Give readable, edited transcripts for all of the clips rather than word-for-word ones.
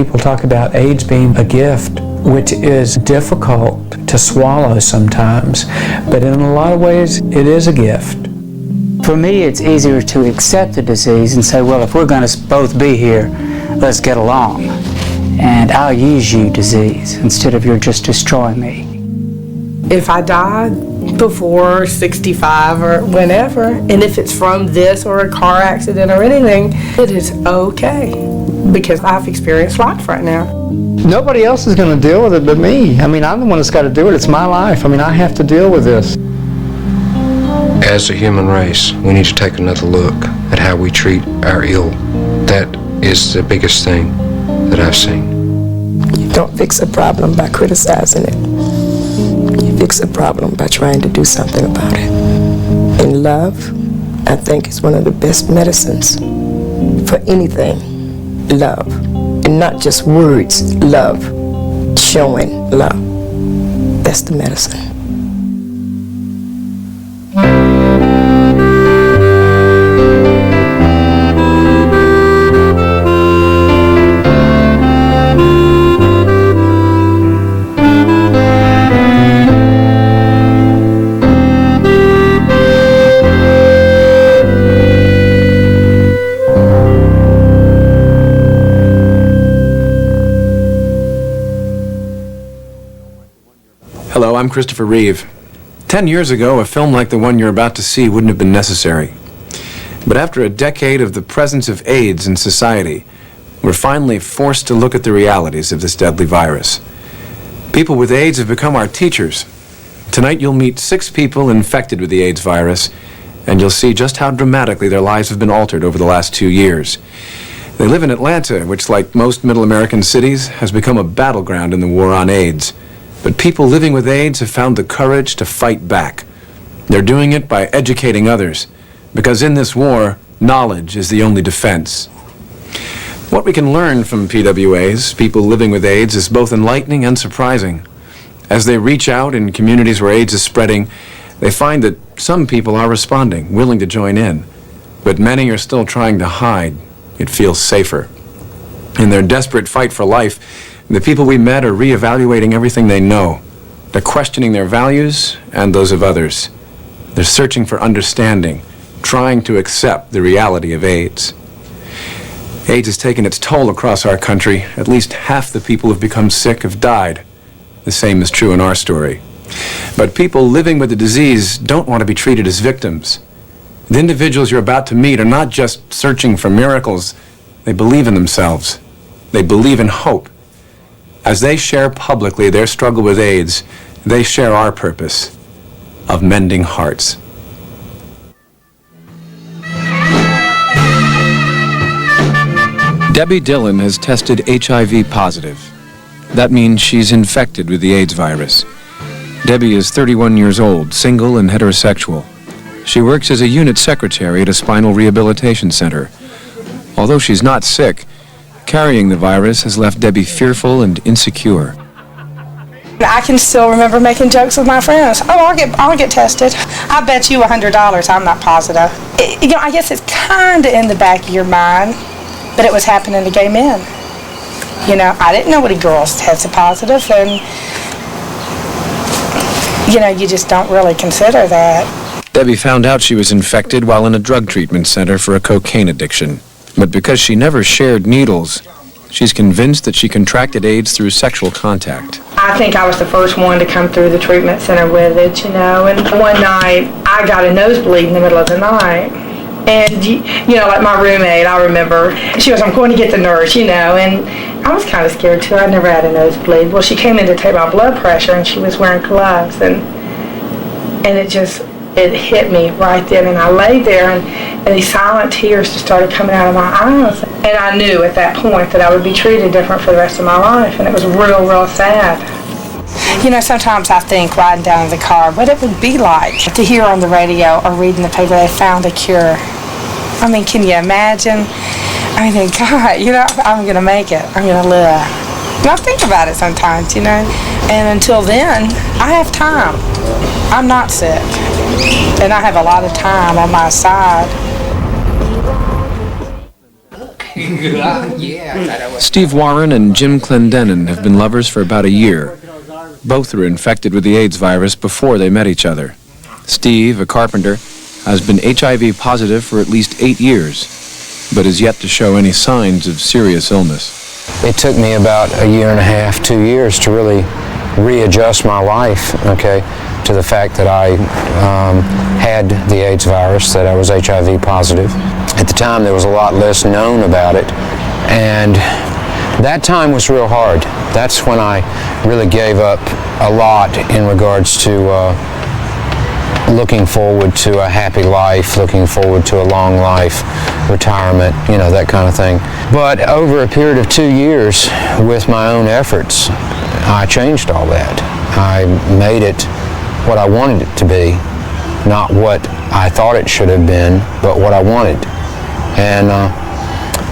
people talk about AIDS being a gift, which is difficult to swallow sometimes, but in a lot of ways, it is a gift. For me, it's easier to accept the disease and say, well, if we're going to both be here, let's get along. And I'll use you, disease, instead of you're just destroying me. If I died before 65 or whenever, and if it's from this or a car accident or anything, it is okay, because I've experienced life right now. Nobody else is going to deal with it but me. I mean, I'm the one that's got to do it. It's my life. I mean, I have to deal with this. As a human race, we need to take another look at how we treat our ill. That is the biggest thing that I've seen. You don't fix a problem by criticizing it. You fix a problem by trying to do something about it. And love, I think, is one of the best medicines for anything. Love. And not just words, love. Showing love. That's the medicine. Hello, I'm Christopher Reeve. 10 years ago, a film like the one you're about to see wouldn't have been necessary. But after a decade of the presence of AIDS in society, we're finally forced to look at the realities of this deadly virus. People with AIDS have become our teachers. Tonight you'll meet 6 people infected with the AIDS virus, and you'll see just how dramatically their lives have been altered over the last 2 years. They live in Atlanta, which, like most middle American cities, has become a battleground in the war on AIDS. But people living with AIDS have found the courage to fight back. They're doing it by educating others, because in this war, knowledge is the only defense. What we can learn from PWAs, people living with AIDS, is both enlightening and surprising. As they reach out in communities where AIDS is spreading, they find that some people are responding, willing to join in. But many are still trying to hide. It feels safer. In their desperate fight for life, the people we met are reevaluating everything they know. They're questioning their values and those of others. They're searching for understanding, trying to accept the reality of AIDS. AIDS has taken its toll across our country. At least half the people who've become sick have died. The same is true in our story. But people living with the disease don't want to be treated as victims. The individuals you're about to meet are not just searching for miracles. They believe in themselves. They believe in hope. As they share publicly their struggle with AIDS, they share our purpose of mending hearts. Debbie Dillon has tested HIV positive. That means she's infected with the AIDS virus. Debbie is 31 years old, single and heterosexual. She works as a unit secretary at a spinal rehabilitation center. Although she's not sick, carrying the virus has left Debbie fearful and insecure. I can still remember making jokes with my friends. Oh, I'll get tested. I bet you $100 I'm not positive. I guess it's kind of in the back of your mind, but it was happening to gay men. I didn't know any girls tested positive, and you just don't really consider that. Debbie found out she was infected while in a drug treatment center for a cocaine addiction. But because she never shared needles, she's convinced that she contracted AIDS through sexual contact. I think I was the first one to come through the treatment center with it, and one night I got a nosebleed in the middle of the night. And, like my roommate, I remember, she goes, I'm going to get the nurse, and I was kind of scared too. I never had a nosebleed. Well, she came in to take my blood pressure, and she was wearing gloves, and it hit me right then, and I laid there, and these silent tears just started coming out of my eyes. And I knew at that point that I would be treated different for the rest of my life, and it was real, real sad. Sometimes I think riding down in the car what it would be like to hear on the radio or read in the paper they found a cure. Can you imagine? God, I'm going to make it. I'm going to live. And I think about it sometimes, And until then, I have time. I'm not sick. And I have a lot of time on my side. Steve Warren and Jim Clendenin have been lovers for about a year. Both were infected with the AIDS virus before they met each other. Steve, a carpenter, has been HIV positive for at least 8 years, but is yet to show any signs of serious illness. It took me about a year and a half, 2 years to really readjust my life, okay, to the fact that I had the AIDS virus, that I was HIV positive. At the time, there was a lot less known about it, and that time was real hard. That's when I really gave up a lot in regards to looking forward to a happy life, looking forward to a long life, retirement, you know, that kind of thing. But over a period of 2 years, with my own efforts, I changed all that. I made it what I wanted it to be, not what I thought it should have been, but what I wanted. And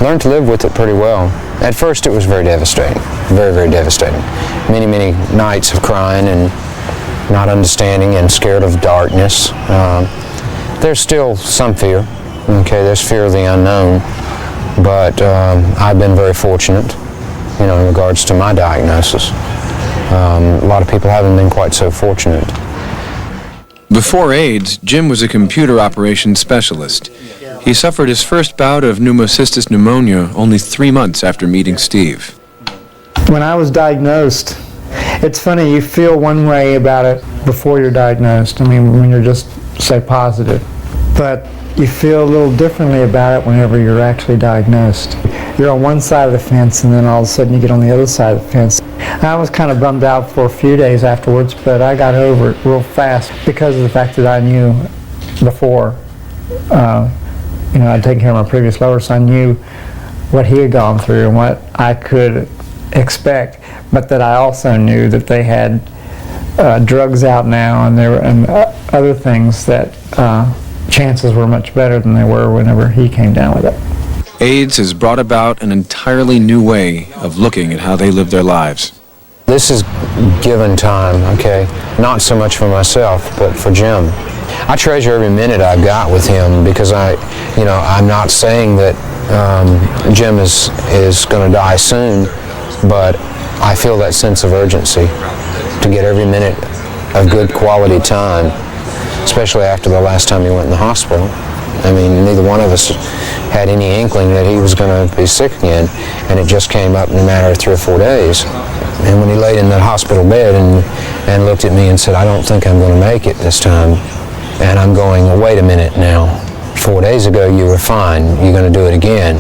learned to live with it pretty well. At first it was very devastating, very, very devastating. Many, many nights of crying and not understanding and scared of darkness. There's still some fear, okay, there's fear of the unknown, but I've been very fortunate, you know, in regards to my diagnosis. A lot of people haven't been quite so fortunate. Before AIDS, Jim was a computer operations specialist. He suffered his first bout of pneumocystis pneumonia only 3 months after meeting Steve. When I was diagnosed, it's funny, you feel one way about it before you're diagnosed. I mean, when you're just, say, positive. But you feel a little differently about it whenever you're actually diagnosed. You're on one side of the fence, and then all of a sudden you get on the other side of the fence. I was kind of bummed out for a few days afterwards, but I got over it real fast because of the fact that I knew before, you know, I'd taken care of my previous lover, so I knew what he had gone through and what I could expect, but that I also knew that they had drugs out now, and there were other things that chances were much better than they were whenever he came down with it. AIDS has brought about an entirely new way of looking at how they live their lives. This is given time, okay? Not so much for myself, but for Jim. I treasure every minute I've got with him because I'm not saying that Jim is going to die soon, but I feel that sense of urgency to get every minute of good quality time, especially after the last time he went in the hospital. I mean, neither one of us had any inkling that he was going to be sick again, and it just came up in a matter of 3 or 4 days. And when he laid in that hospital bed and looked at me and said, "I don't think I'm going to make it this time," and I'm going, "Well, wait a minute now. 4 days ago you were fine. You're going to do it again."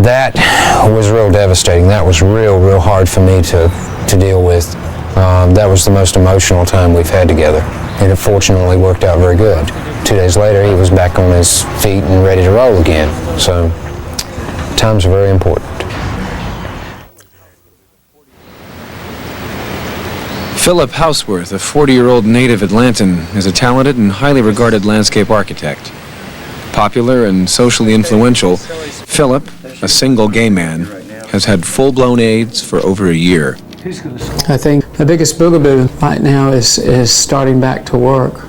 That was real devastating. That was real hard for me to deal with. That was the most emotional time we've had together. And it fortunately worked out very good. 2 days later, he was back on his feet and ready to roll again. So, times are very important. Philip Houseworth, a 40-year-old native Atlantan, is a talented and highly regarded landscape architect. Popular and socially influential, Philip, a single gay man, has had full-blown AIDS for over a year. I think the biggest boogaboo right now is starting back to work.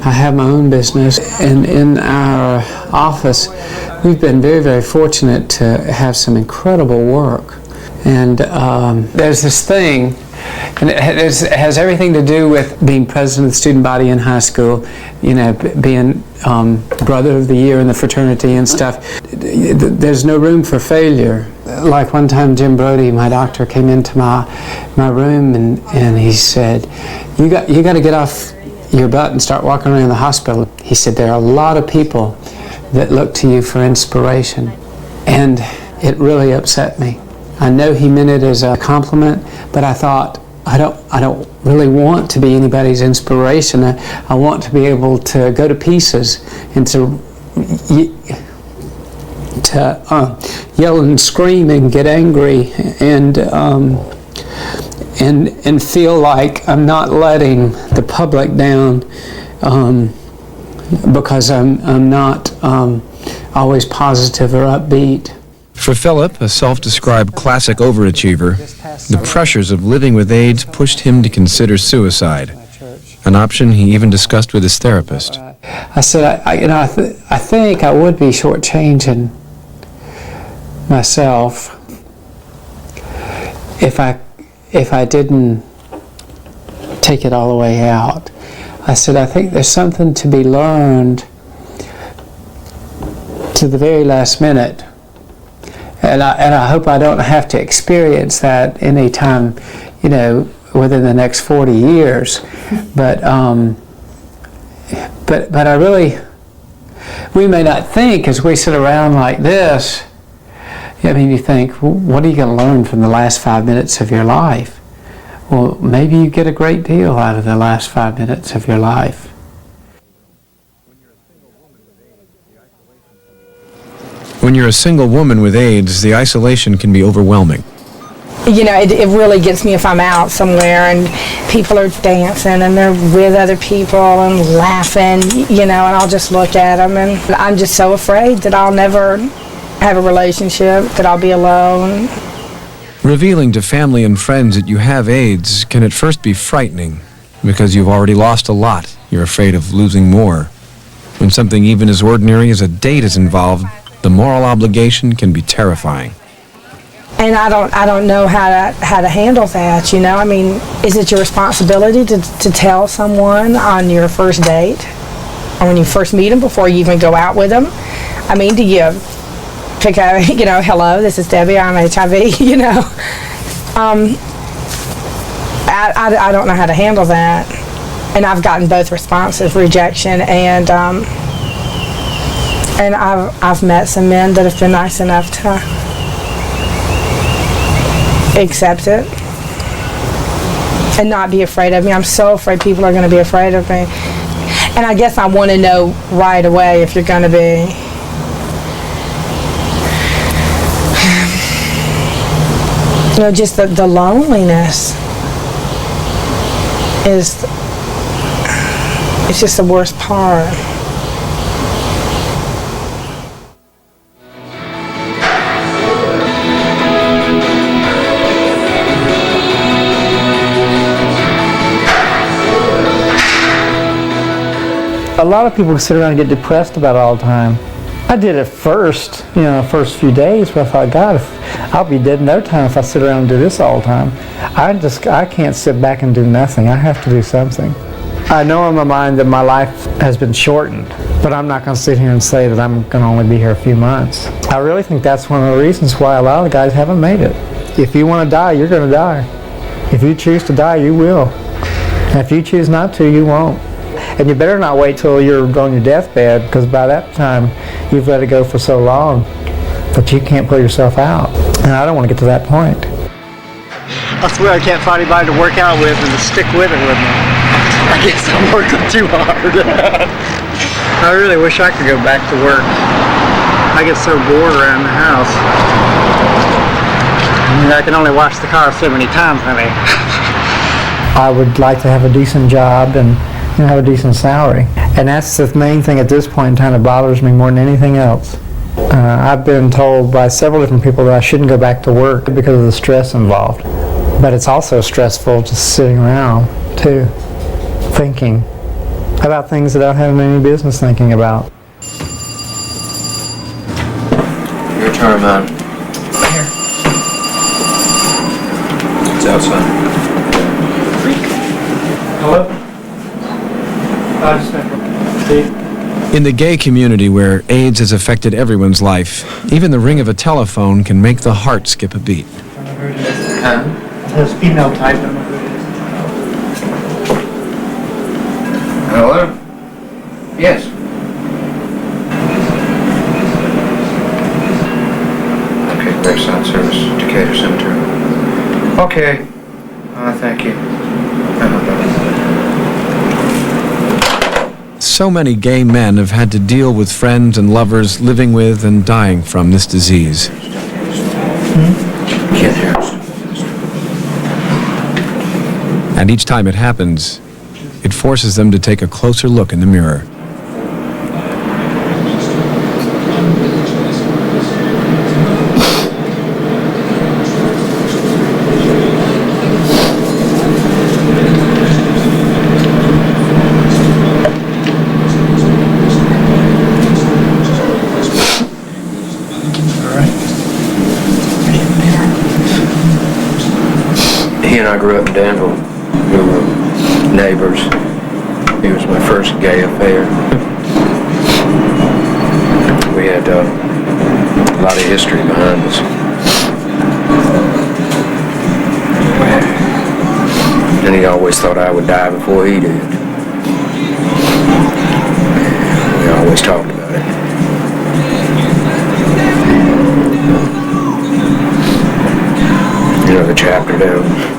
I have my own business, and in our office, we've been very fortunate to have some incredible work. And there's this thing, and it has everything to do with being president of the student body in high school, you know, being brother of the year in the fraternity and stuff. There's no room for failure. Like one time Jim Brody, my doctor, came into my room and he said, you got to get off your butt and start walking around the hospital. He said, there are a lot of people that look to you for inspiration. And it really upset me. I know he meant it as a compliment, but I thought, I don't really want to be anybody's inspiration. I want to be able to go to pieces and to yell and scream and get angry and feel like I'm not letting the public down because I'm not always positive or upbeat. For Philip, a self-described classic overachiever, the pressures of living with AIDS pushed him to consider suicide, an option he even discussed with his therapist. I said, I think I would be shortchanging myself if I didn't take it all the way out. I said, I think there's something to be learned to the very last minute, and I hope I don't have to experience that anytime, within the next 40 years. But I really, we may not think as we sit around like this. I mean, you think, what are you going to learn from the last 5 minutes of your life? Well, maybe you get a great deal out of the last 5 minutes of your life. When you're a single woman with AIDS, the isolation can be overwhelming. It really gets me if I'm out somewhere and people are dancing and they're with other people and laughing, and I'll just look at them, and I'm just so afraid that I'll never have a relationship, that I'll be alone. Revealing to family and friends that you have AIDS can at first be frightening because you've already lost a lot. You're afraid of losing more. When something even as ordinary as a date is involved, the moral obligation can be terrifying. And I don't know how to handle that, I mean, is it your responsibility to tell someone on your first date, or when you first meet them before you even go out with them? I mean, do you pick up, hello, this is Debbie, I'm HIV, I don't know how to handle that. And I've gotten both responses, rejection, and I've met some men that have been nice enough to accept it and not be afraid of me. I'm so afraid people are going to be afraid of me. And I guess I want to know right away if you're going to be. Just the loneliness it's just the worst part. A lot of people sit around and get depressed about it all the time. I did at first, first few days, but I thought, God, I'll be dead in no time if I sit around and do this all the time. I can't sit back and do nothing. I have to do something. I know in my mind that my life has been shortened, but I'm not going to sit here and say that I'm going to only be here a few months. I really think that's one of the reasons why a lot of the guys haven't made it. If you want to die, you're going to die. If you choose to die, you will. And if you choose not to, you won't. And you better not wait till you're on your deathbed, because by that time you've let it go for so long that you can't pull yourself out. And I don't want to get to that point. I swear I can't find anybody to work out with and to stick with it with me. I guess I'm working too hard. I really wish I could go back to work. I get so bored around the house. I can only wash the car so many times, honey. I would like to have a decent job and have a decent salary. And that's the main thing at this point in time that bothers me more than anything else. I've been told by several different people that I shouldn't go back to work because of the stress involved. But it's also stressful just sitting around, too, thinking about things that I don't have any business thinking about. Your turn, man. Here. It's outside. Hello? In the gay community where AIDS has affected everyone's life, even the ring of a telephone can make the heart skip a beat. It has female type. Hello? Yes. Okay, Graveside Service, Decatur Cemetery. Okay. Thank you. So many gay men have had to deal with friends and lovers living with and dying from this disease. And each time it happens, it forces them to take a closer look in the mirror. He and I grew up in Danville. We were neighbors. He was my first gay affair. We had a lot of history behind us. And he always thought I would die before he did. We always talked about it. You know the chapter down.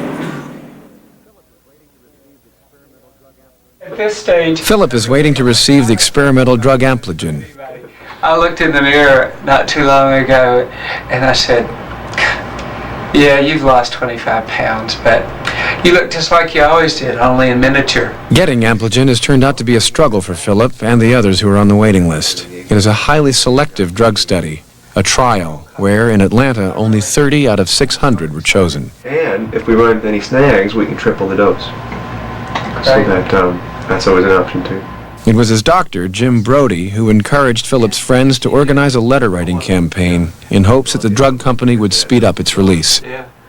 At this stage, Philip is waiting to receive the experimental drug Ampligen. I looked in the mirror not too long ago and I said, yeah, you've lost 25 pounds, but you look just like you always did, only in miniature. Getting Ampligen has turned out to be a struggle for Philip and the others who are on the waiting list. It is a highly selective drug study, a trial where in Atlanta only 30 out of 600 were chosen. And if we run into any snags, we can triple the dose. So that's always an option too. It was his doctor, Jim Brody, who encouraged Philip's friends to organize a letter-writing campaign in hopes that the drug company would speed up its release.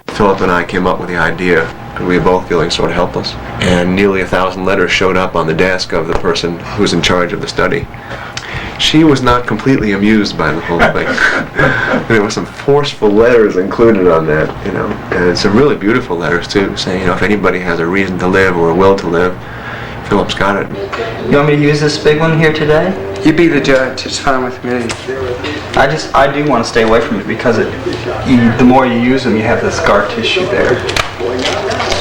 Philip and I came up with the idea, because we were both feeling sort of helpless, and nearly 1,000 letters showed up on the desk of the person who's in charge of the study. She was not completely amused by the whole thing. There were some forceful letters included on that, you know, and some really beautiful letters too, saying, you know, if anybody has a reason to live or a will to live, Philip's got it. You want me to use this big one here today? You be the judge, it's fine with me. I do want to stay away from it because the more you use them, you have the scar tissue there.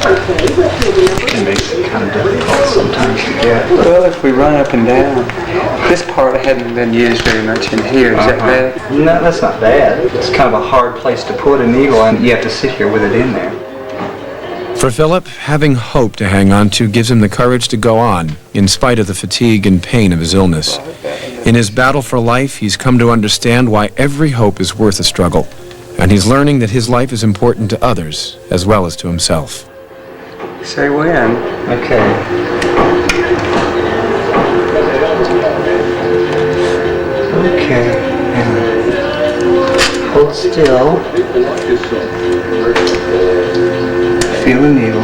It makes it kind of difficult sometimes to get. Well, if we run up and down, this part hadn't been used very much in here, is that bad? No, that's not bad. It's kind of a hard place to put a needle and you have to sit here with it in there. For Philip, having hope to hang on to gives him the courage to go on, in spite of the fatigue and pain of his illness. In his battle for life, he's come to understand why every hope is worth a struggle, and he's learning that his life is important to others, as well as to himself. Say when. Okay. Okay. Hold still. Feel the needle.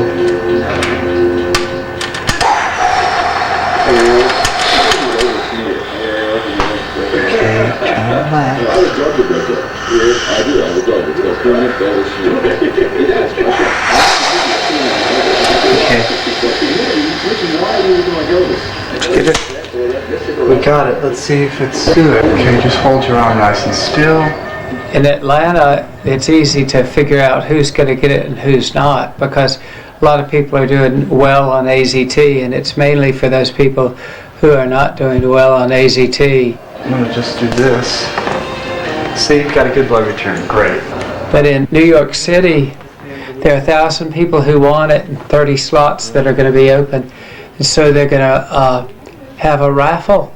Okay, try to relax. Okay. Get it? We got it. Let's see if it's good. Okay, just hold your arm nice and still. In Atlanta, it's easy to figure out who's going to get it and who's not, because a lot of people are doing well on AZT, and it's mainly for those people who are not doing well on AZT. I'm going to just do this. See, you've got a good blood return. Great. But in New York City, there are 1,000 people who want it and 30 slots that are going to be open. And so they're going to have a raffle.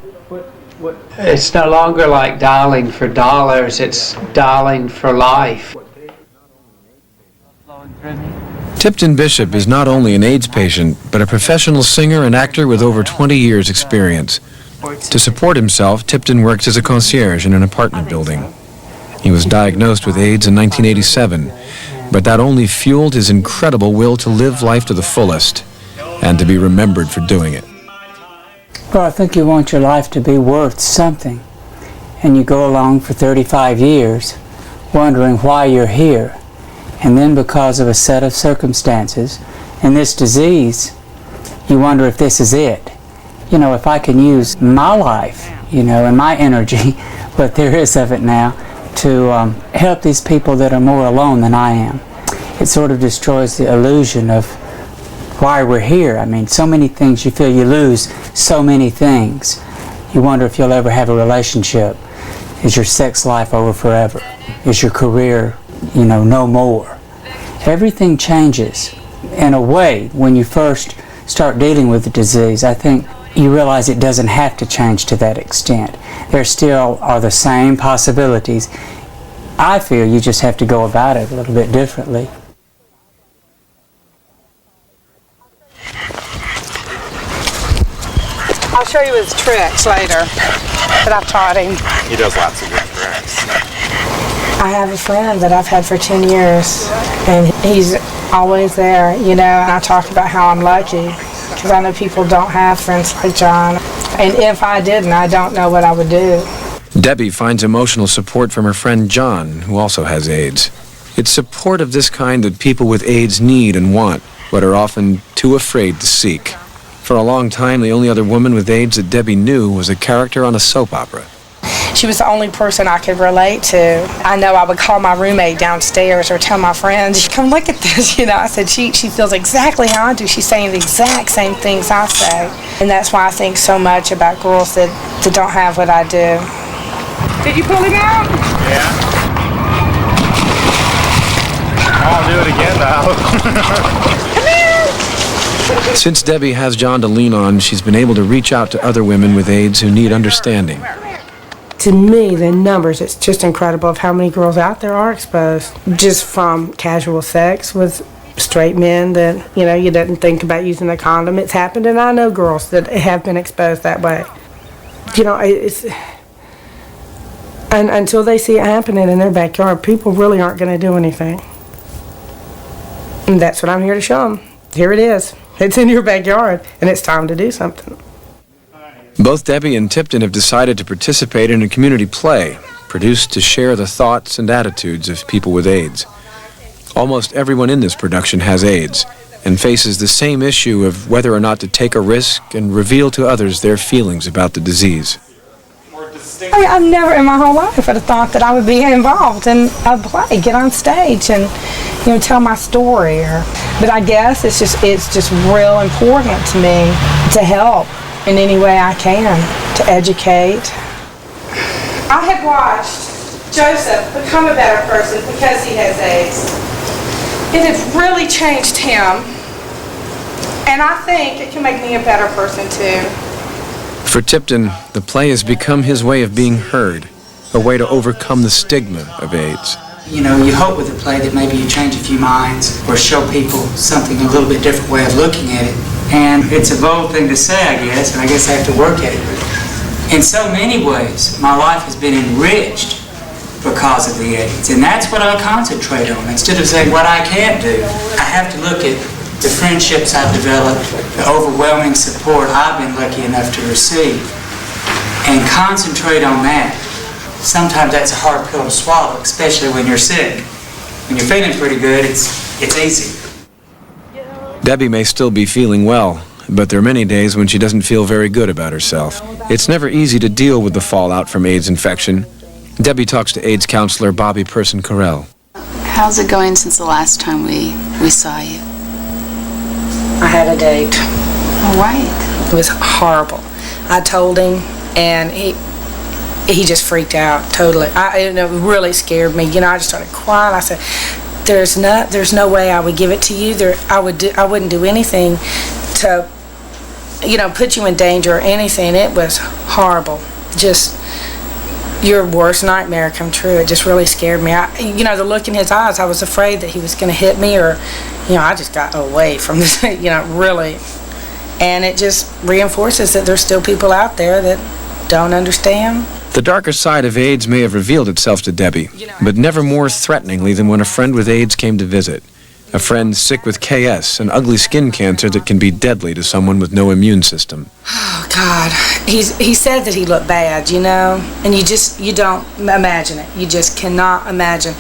It's no longer like dialing for dollars, it's dialing for life. Tipton Bishop is not only an AIDS patient, but a professional singer and actor with over 20 years' experience. To support himself, Tipton works as a concierge in an apartment building. He was diagnosed with AIDS in 1987, but that only fueled his incredible will to live life to the fullest and to be remembered for doing it. Well, I think you want your life to be worth something, and you go along for 35 years wondering why you're here, and then because of a set of circumstances and this disease, you wonder if this is it. You know, if I can use my life, you know, and my energy, what there is of it now, to help these people that are more alone than I am. It sort of destroys the illusion of why we're here. I mean, so many things you feel you lose, so many things. You wonder if you'll ever have a relationship. Is your sex life over forever? Is your career, you know, no more? Everything changes. In a way, when you first start dealing with the disease, I think you realize it doesn't have to change to that extent. There still are the same possibilities. I feel you just have to go about it a little bit differently. I'll show you his tricks later that I've taught him. He does lots of good tricks. I have a friend that I've had for 10 years, and he's always there, you know. And I talk about how I'm lucky, because I know people don't have friends like John. And if I didn't, I don't know what I would do. Debbie finds emotional support from her friend John, who also has AIDS. It's support of this kind that people with AIDS need and want, but are often too afraid to seek. For a long time, the only other woman with AIDS that Debbie knew was a character on a soap opera. She was the only person I could relate to. I know I would call my roommate downstairs or tell my friends, come look at this, you know. I said, she feels exactly how I do. She's saying the exact same things I say. And that's why I think so much about girls that don't have what I do. Did you pull him out? Yeah. I'll do it again now. Come here! Since Debbie has John to lean on, she's been able to reach out to other women with AIDS who need understanding. To me, the numbers, it's just incredible of how many girls out there are exposed just from casual sex with straight men that, you know, you didn't think about using a condom. It's happened, and I know girls that have been exposed that way. You know, it's... And until they see it happening in their backyard, people really aren't going to do anything. And that's what I'm here to show them. Here it is. It's in your backyard, and it's time to do something. Both Debbie and Tipton have decided to participate in a community play, produced to share the thoughts and attitudes of people with AIDS. Almost everyone in this production has AIDS, and faces the same issue of whether or not to take a risk and reveal to others their feelings about the disease. I mean, I've never in my whole life would have thought that I would be involved in a play, get on stage and, you know, tell my story. But I guess it's just real important to me to help in any way I can, to educate. I have watched Joseph become a better person because he has AIDS. It has really changed him, and I think it can make me a better person too. For Tipton, the play has become his way of being heard, a way to overcome the stigma of AIDS. You know, you hope with a play that maybe you change a few minds or show people something, a little bit different way of looking at it. And it's a bold thing to say, I guess, and I guess I have to work at it. But in so many ways, my life has been enriched because of the AIDS. And that's what I concentrate on. Instead of saying what I can't do, I have to look at the friendships I've developed, the overwhelming support I've been lucky enough to receive, and concentrate on that. Sometimes that's a hard pill to swallow, especially when you're sick. When you're feeling pretty good, it's easy. Debbie may still be feeling well, but there are many days when she doesn't feel very good about herself. It's never easy to deal with the fallout from AIDS infection. Debbie talks to AIDS counselor Bobbie Karell. How's it going since the last time we saw you? I had a date. All right. It was horrible. I told him, and he just freaked out totally. It really scared me. You know, I just started crying. I said, "There's no way I would give it to you. I wouldn't do anything to, you know, put you in danger or anything." It was horrible. Just your worst nightmare come true. It just really scared me. You know, the look in his eyes, I was afraid that he was going to hit me, or, you know, I just got away from this, you know, really. And it just reinforces that there's still people out there that don't understand. The darker side of AIDS may have revealed itself to Debbie, but never more threateningly than when a friend with AIDS came to visit. A friend sick with KS, an ugly skin cancer that can be deadly to someone with no immune system. Oh, God. He said that he looked bad, you know, and you don't imagine it. You just cannot imagine.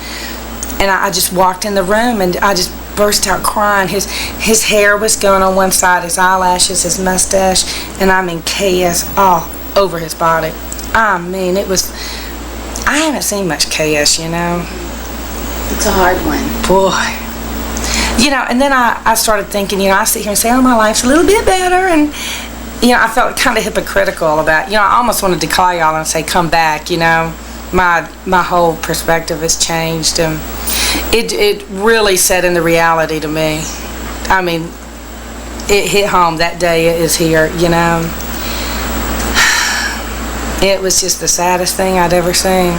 And I just walked in the room, and I just burst out crying. His hair was going on one side, his eyelashes, his mustache, and I mean KS all over his body. I mean, I haven't seen much KS, you know. It's a hard one. Boy. You know, and then I started thinking, you know, I sit here and say, oh, my life's a little bit better, and, you know, I felt kind of hypocritical about, you know, I almost wanted to call y'all and say, come back, you know. My whole perspective has changed, and it really set into reality to me. I mean, it hit home that day it is here, you know. It was just the saddest thing I'd ever seen,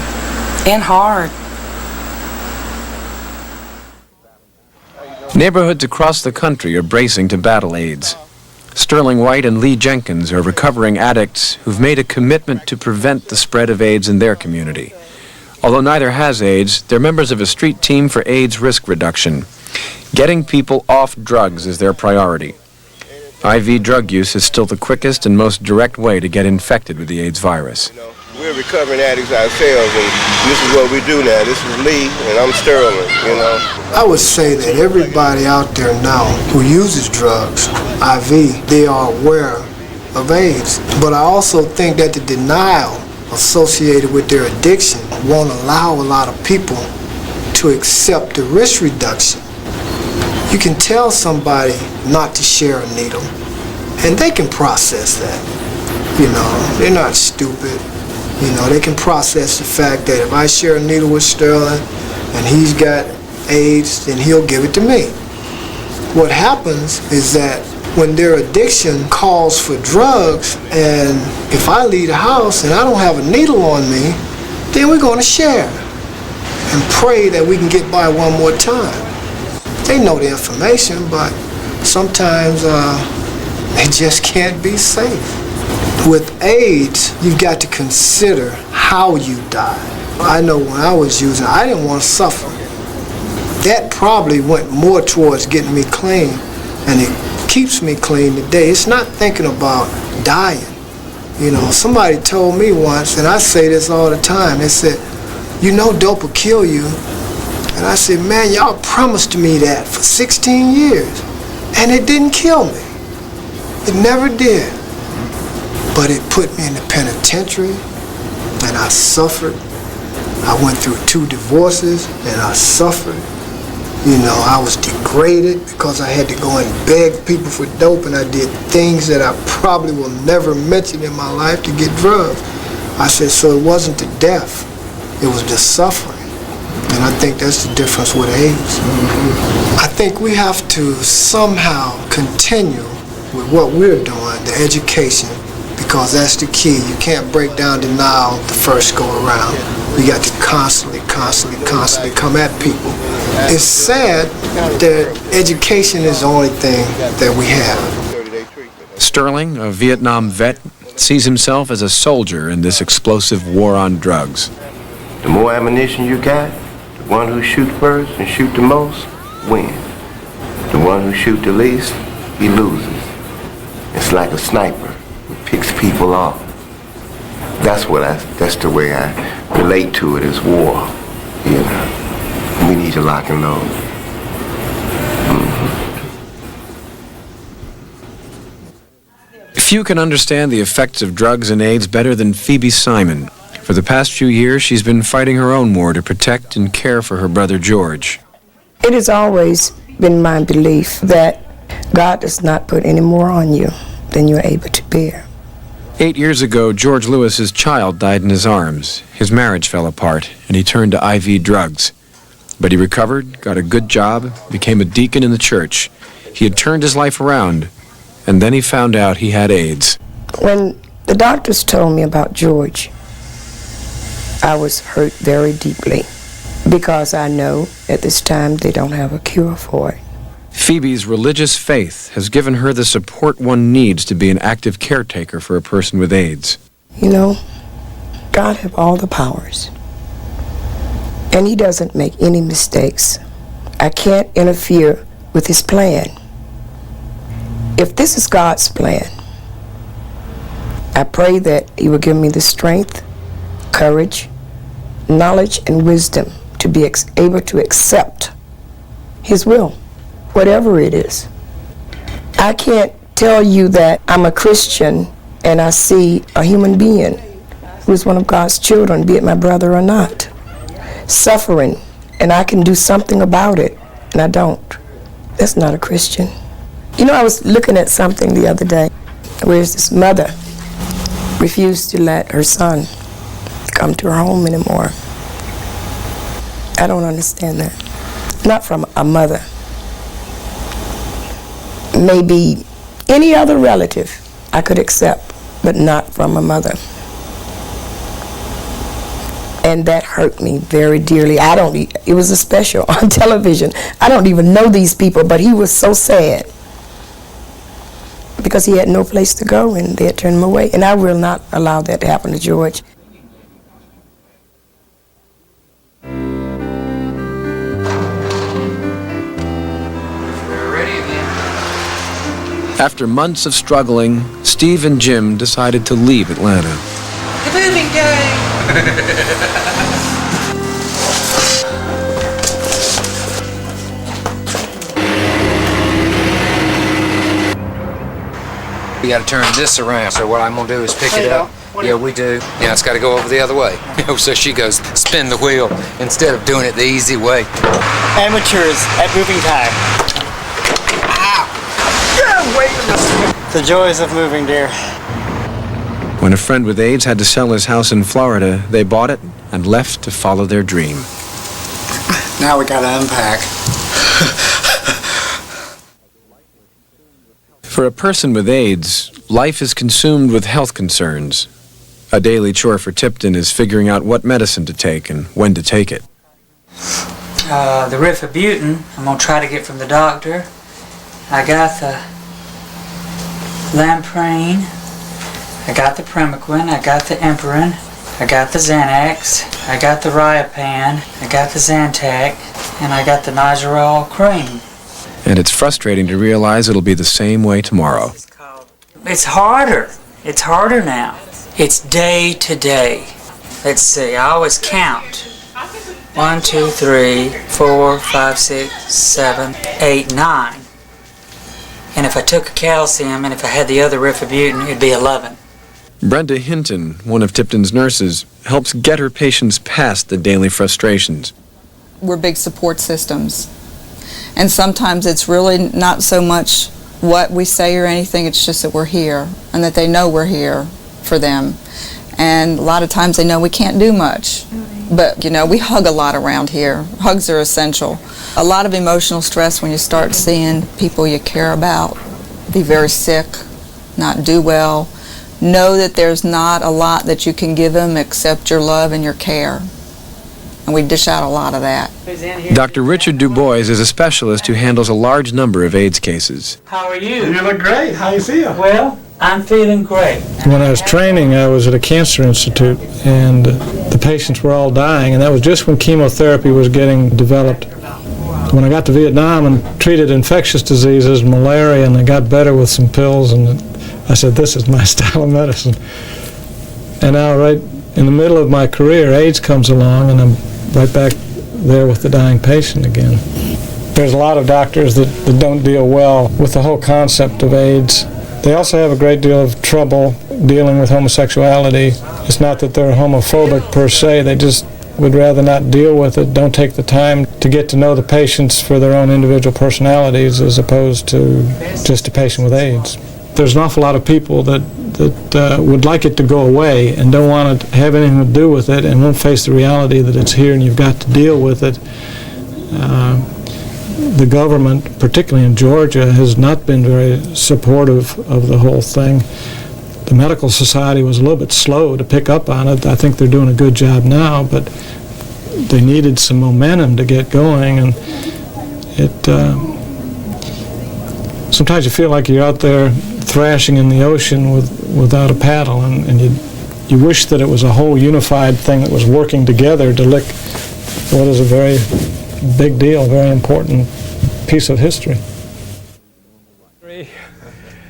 and hard. Neighborhoods across the country are bracing to battle AIDS. Sterling White and Lee Jenkins are recovering addicts who've made a commitment to prevent the spread of AIDS in their community. Although neither has AIDS, they're members of a street team for AIDS risk reduction, Getting people off drugs is their priority. IV drug use is still the quickest and most direct way to get infected with the AIDS virus. We're recovering addicts ourselves, and this is what we do now. This is Lee, and I'm Sterling, you know. I would say that everybody out there now who uses drugs, IV, they are aware of AIDS. But I also think that the denial associated with their addiction won't allow a lot of people to accept the risk reduction. You can tell somebody not to share a needle, and they can process that. You know, they're not stupid. You know, they can process the fact that if I share a needle with Sterling and he's got AIDS, then he'll give it to me. What happens is that when their addiction calls for drugs, and if I leave the house and I don't have a needle on me, then we're going to share and pray that we can get by one more time. They know the information, but sometimes they just can't be safe. With AIDS, you've got to consider how you die. I know when I was using it, I didn't want to suffer. That probably went more towards getting me clean, and it keeps me clean today. It's not thinking about dying. You know, somebody told me once, and I say this all the time, they said, you know dope will kill you. And I said, man, y'all promised me that for 16 years, and it didn't kill me. It never did. But it put me in the penitentiary, and I suffered. I went through 2 divorces, and I suffered. You know, I was degraded because I had to go and beg people for dope, and I did things that I probably will never mention in my life to get drugs. I said, so it wasn't the death, it was the suffering. And I think that's the difference with AIDS. I think we have to somehow continue with what we're doing, the education, because that's the key. You can't break down denial the first go around. We got to constantly come at people. It's sad that education is the only thing that we have. Sterling, a Vietnam vet, sees himself as a soldier in this explosive war on drugs. The more ammunition you got, the one who shoots first and shoot the most wins. The one who shoots the least, he loses. It's like a sniper who picks people off. That's the way I relate to it as war. You know, we need to lock and load. Few can understand the effects of drugs and AIDS better than Phoebe Simon. For the past few years, she's been fighting her own war to protect and care for her brother George. It has always been my belief that God does not put any more on you than you're able to bear. 8 years ago, George Lewis's child died in his arms. His marriage fell apart, and he turned to IV drugs. But he recovered, got a good job, became a deacon in the church. He had turned his life around, and then he found out he had AIDS. When the doctors told me about George, I was hurt very deeply because I know at this time they don't have a cure for it. Phoebe's religious faith has given her the support one needs to be an active caretaker for a person with AIDS. You know, God has all the powers, and He doesn't make any mistakes. I can't interfere with His plan. If this is God's plan, I pray that He will give me the strength, courage, knowledge, and wisdom to be able to accept His will, whatever it is. I can't tell you that I'm a Christian and I see a human being who is one of God's children, be it my brother or not, suffering, and I can do something about it, and I don't. That's not a Christian. You know, I was looking at something the other day where this mother refused to let her son come to her home anymore. I don't understand that. Not from a mother. Maybe any other relative I could accept, but not from a mother. And that hurt me very dearly. It was a special on television. I don't even know these people, but he was so sad because he had no place to go and they had turned him away. And I will not allow that to happen to George. After months of struggling, Steve and Jim decided to leave Atlanta. The moving day! We got to turn this around. So what I'm going to do is pick it up. Yeah, we do. Yeah, it's got to go over the other way. So she goes, spin the wheel instead of doing it the easy way. Amateurs at moving time. Ow! Yeah, wait a minute. The joys of moving, dear. When a friend with AIDS had to sell his house in Florida, they bought it and left to follow their dream. Now we got to unpack. For a person with AIDS, life is consumed with health concerns. A daily chore for Tipton is figuring out what medicine to take and when to take it. The rifabutin, I'm going to try to get from the doctor. I got the lamprane, I got the Primaquine, I got the Emperin, I got the Xanax, I got the Riopan, I got the Zantac, and I got the Nizoral cream. And it's frustrating to realize it'll be the same way tomorrow. It's harder. It's harder now. It's day to day. Let's see, I always count. 1, 2, 3, 4, 5, 6, 7, 8, 9. And if I took a calcium and if I had the other rifabutin, it'd be 11. Brenda Hinton, one of Tipton's nurses, helps get her patients past the daily frustrations. We're big support systems. And sometimes it's really not so much what we say or anything, it's just that we're here and that they know we're here for them. And a lot of times they know we can't do much. But, you know, we hug a lot around here. Hugs are essential. A lot of emotional stress when you start seeing people you care about be very sick, not do well. Know that there's not a lot that you can give them except your love and your care. And we dish out a lot of that. Dr. Richard Dubois is a specialist who handles a large number of AIDS cases. How are you? You look great. How you feel? Well, I'm feeling great. When I was training, I was at a cancer institute, and the patients were all dying, and that was just when chemotherapy was getting developed. When I got to Vietnam and treated infectious diseases, malaria, and I got better with some pills, and I said, this is my style of medicine. And now, right in the middle of my career, AIDS comes along, and I'm right back there with the dying patient again. There's a lot of doctors that don't deal well with the whole concept of AIDS. They also have a great deal of trouble dealing with homosexuality. It's not that they're homophobic per se, they just would rather not deal with it, don't take the time to get to know the patients for their own individual personalities as opposed to just a patient with AIDS. There's an awful lot of people that would like it to go away and don't want to have anything to do with it and won't face the reality that it's here and you've got to deal with it. The government, particularly in Georgia, has not been very supportive of the whole thing. The medical society was a little bit slow to pick up on it. I think they're doing a good job now, but they needed some momentum to get going, and sometimes you feel like you're out there thrashing in the ocean without a paddle, and you wish that it was a whole unified thing that was working together to lick what is a very big deal, very important piece of history.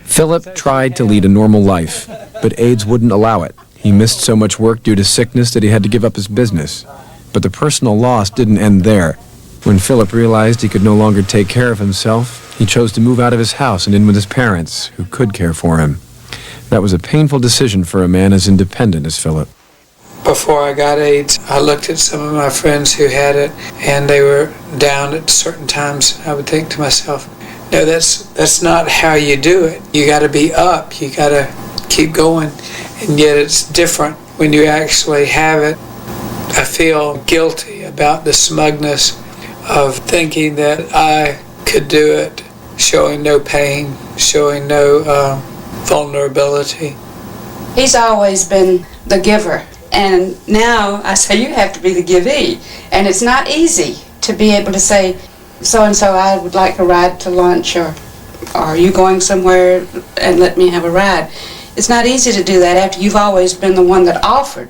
Philip tried to lead a normal life, but AIDS wouldn't allow it. He missed so much work due to sickness that he had to give up his business. But the personal loss didn't end there. When Philip realized he could no longer take care of himself, he chose to move out of his house and in with his parents, who could care for him. That was a painful decision for a man as independent as Philip. Before I got AIDS, I looked at some of my friends who had it, and they were down at certain times. I would think to myself, no, that's not how you do it. You got to be up. You got to keep going. And yet it's different when you actually have it. I feel guilty about the smugness of thinking that I could do it, showing no pain, showing no vulnerability. He's always been the giver. And now I say you have to be the givee. And it's not easy to be able to say, so-and-so, I would like a ride to lunch, or are you going somewhere and let me have a ride? It's not easy to do that after you've always been the one that offered.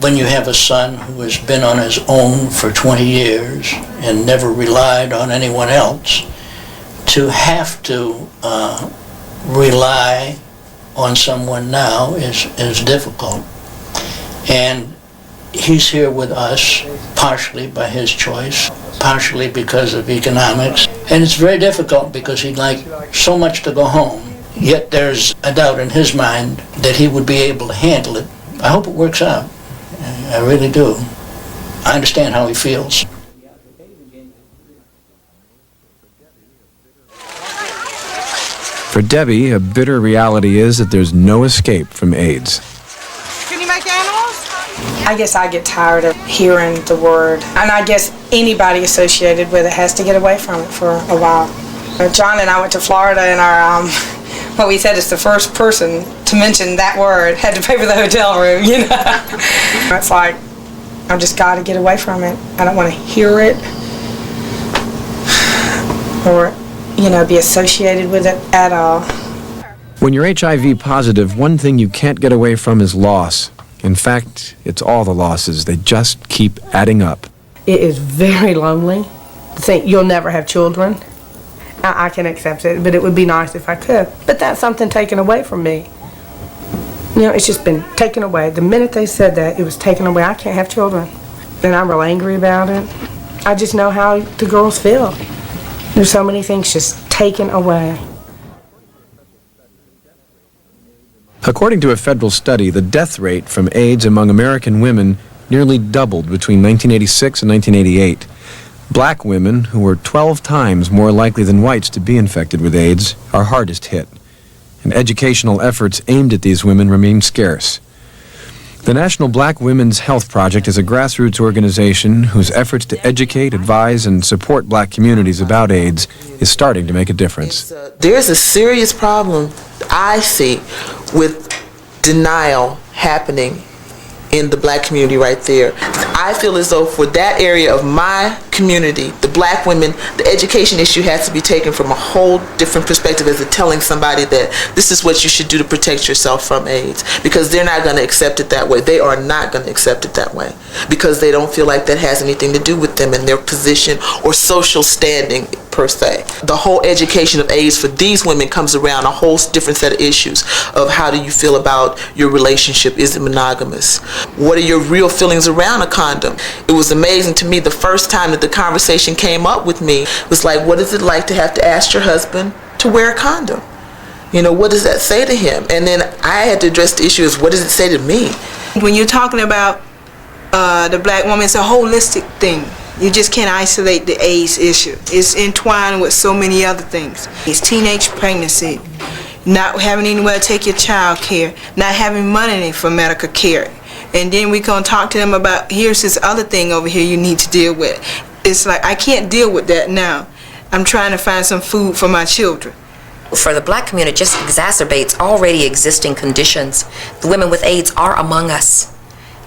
When you have a son who has been on his own for 20 years and never relied on anyone else, to have to rely on someone now is difficult. And he's here with us partially by his choice, partially because of economics. And it's very difficult because he'd like so much to go home. Yet there's a doubt in his mind that he would be able to handle it. I hope it works out. I really do. I understand how he feels. For Debbie, a bitter reality is that there's no escape from AIDS. Can you make animals? I guess I get tired of hearing the word, and I guess anybody associated with it has to get away from it for a while. John and I went to Florida, and our what we said is the first person to mention that word had to pay for the hotel room, you know. It's like, I've just got to get away from it. I don't want to hear it or, you know, be associated with it at all. When you're HIV positive, one thing you can't get away from is loss. In fact, it's all the losses. They just keep adding up. It is very lonely to think you'll never have children. I can accept it, but it would be nice if I could. But that's something taken away from me. You know, it's just been taken away. The minute they said that, it was taken away. I can't have children. And I'm real angry about it. I just know how the girls feel. There's so many things just taken away. According to a federal study, the death rate from AIDS among American women nearly doubled between 1986 and 1988. Black women, who were 12 times more likely than whites to be infected with AIDS, are hardest hit. And educational efforts aimed at these women remain scarce. The National Black Women's Health Project is a grassroots organization whose efforts to educate, advise, and support black communities about AIDS is starting to make a difference. There's a serious problem, I see, with denial happening in the black community right there. I feel as though for that area of my community, the black women, the education issue has to be taken from a whole different perspective as to telling somebody that this is what you should do to protect yourself from AIDS, because they're not going to accept it that way. They are not going to accept it that way because they don't feel like that has anything to do with them and their position or social standing per se. The whole education of AIDS for these women comes around a whole different set of issues of how do you feel about your relationship? Is it monogamous? What are your real feelings around a condom? It was amazing to me the first time that the conversation came up with me was like, what is it like to have to ask your husband to wear a condom? You know, what does that say to him? And then I had to address the issue is what does it say to me? When you're talking about the black woman, it's a holistic thing. You just can't isolate the AIDS issue. It's entwined with so many other things. It's teenage pregnancy, not having anywhere to take your child care, not having money for medical care. And then we gonna talk to them about, here's this other thing over here you need to deal with. It's like, I can't deal with that now. I'm trying to find some food for my children. For the black community, it just exacerbates already existing conditions. The women with AIDS are among us.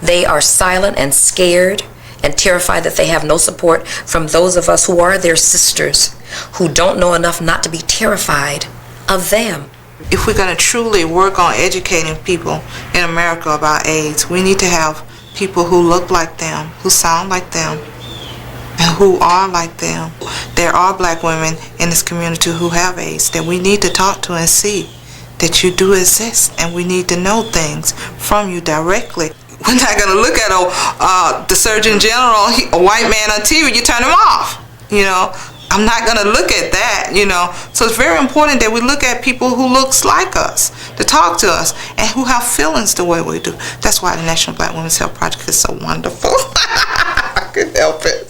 They are silent and scared and terrified that they have no support from those of us who are their sisters, who don't know enough not to be terrified of them. If we're going to truly work on educating people in America about AIDS, we need to have people who look like them, who sound like them, and who are like them. There are black women in this community who have AIDS that we need to talk to and see that you do exist, and we need to know things from you directly. We're not going to look at the Surgeon General, a white man on TV, you turn him off, you know. I'm not going to look at that, you know. So it's very important that we look at people who looks like us, to talk to us, and who have feelings the way we do. That's why the National Black Women's Health Project is so wonderful. I couldn't help it.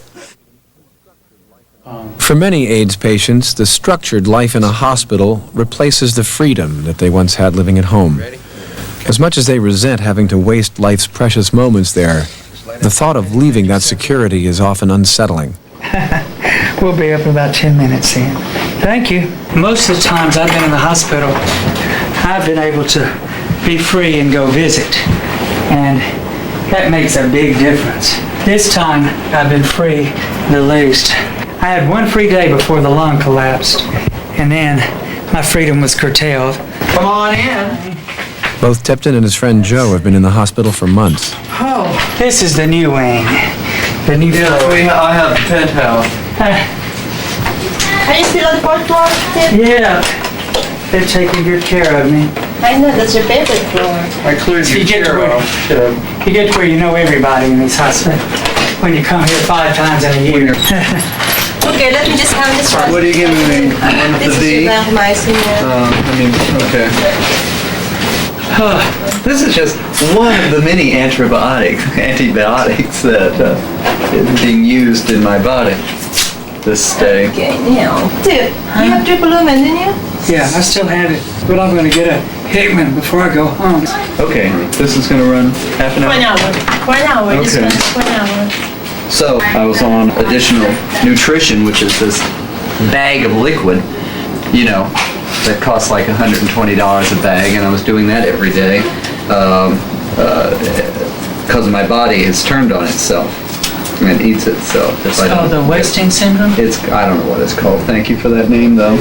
For many AIDS patients, the structured life in a hospital replaces the freedom that they once had living at home. As much as they resent having to waste life's precious moments there, the thought of leaving that security is often unsettling. We'll be up in about 10 minutes then. Thank you. Most of the times I've been in the hospital, I've been able to be free and go visit. And that makes a big difference. This time I've been free the least. I had one free day before the lung collapsed, and then my freedom was curtailed. Come on in. Both Tipton and his friend Joe have been in the hospital for months. Oh, this is the new wing. The new I have the penthouse. Are you still on the fourth floor, Tim? Yeah. They're taking good care of me. I know, that's your favorite floor. I cleared you get to where you get to where you know everybody in this hospital. When you come here 5 times in a year. Okay, let me just have this one. What are you giving me? One with This the is D? vancomycin. Okay. This is just one of the many antibiotics that is being used in my body this day. Okay, now, Tip, you have triple lumen, didn't you? Yeah, I still have it, but I'm going to get a Hickman before I go home. Okay, this is going to run half an hour? For an hour, this Okay. runs for an hour. So I was on additional nutrition, which is this bag of liquid, you know, that costs like $120 a bag, and I was doing that every day because my body has turned on itself and eats itself. It's called the wasting syndrome? I don't know what it's called. Thank you for that name, though.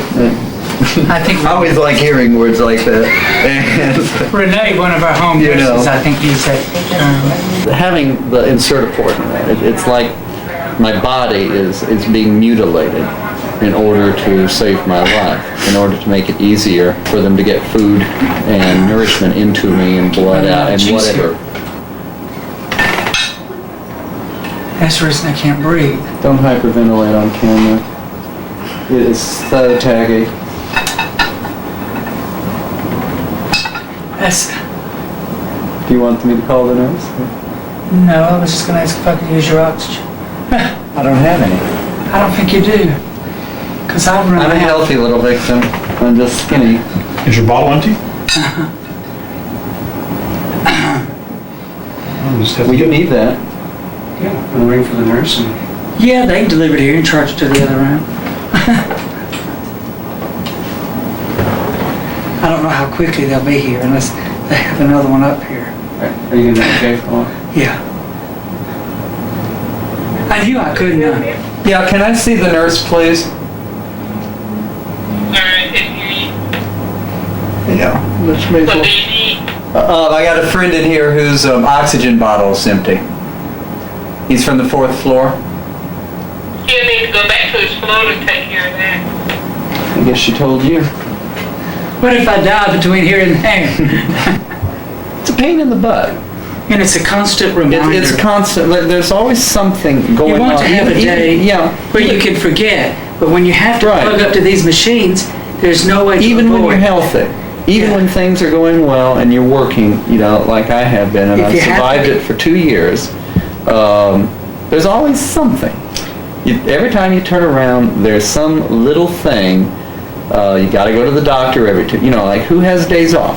I think I always like hearing words like that. And Renee, one of our home nurses, I think used that. having the insert port in that, it's like my body is being mutilated in order to save my life, in order to make it easier for them to get food and nourishment into me and blood out and whatever. That's the reason I can't breathe. Don't hyperventilate on camera. It is so tacky. Do you want me to call the nurse? No, I was just going to ask if I could use your oxygen. I don't have any. I don't think you do. Because I've run I'm a out. healthy little victim. I'm just skinny. Is your bottle empty? Well, you need that. Yeah, I'm gonna ring for the nurse. And Yeah, they can deliver it here and charge it to the other room. I don't know how quickly they'll be here unless they have another one up here. Are you gonna okay for Yeah. I knew I couldn't. Yeah, can I see the nurse, please? Yeah, let's make I got a friend in here whose oxygen bottle is empty. He's from the 4th floor. He'll need to go back to his floor to take care of that. I guess she told you. What if I die between here and there? It's a pain in the butt. And it's a constant reminder. It's constant. There's always something going on. You want to have a day where you even- can forget, but when you have to plug up to these machines, there's no way to Even when avoid. you're healthy, even when things are going well and you're working, you know, like I have been, and If I've you have survived to- it for 2 years, there's always something. Every time you turn around, there's some little thing. You got to go to the doctor every two. You know, like who has days off?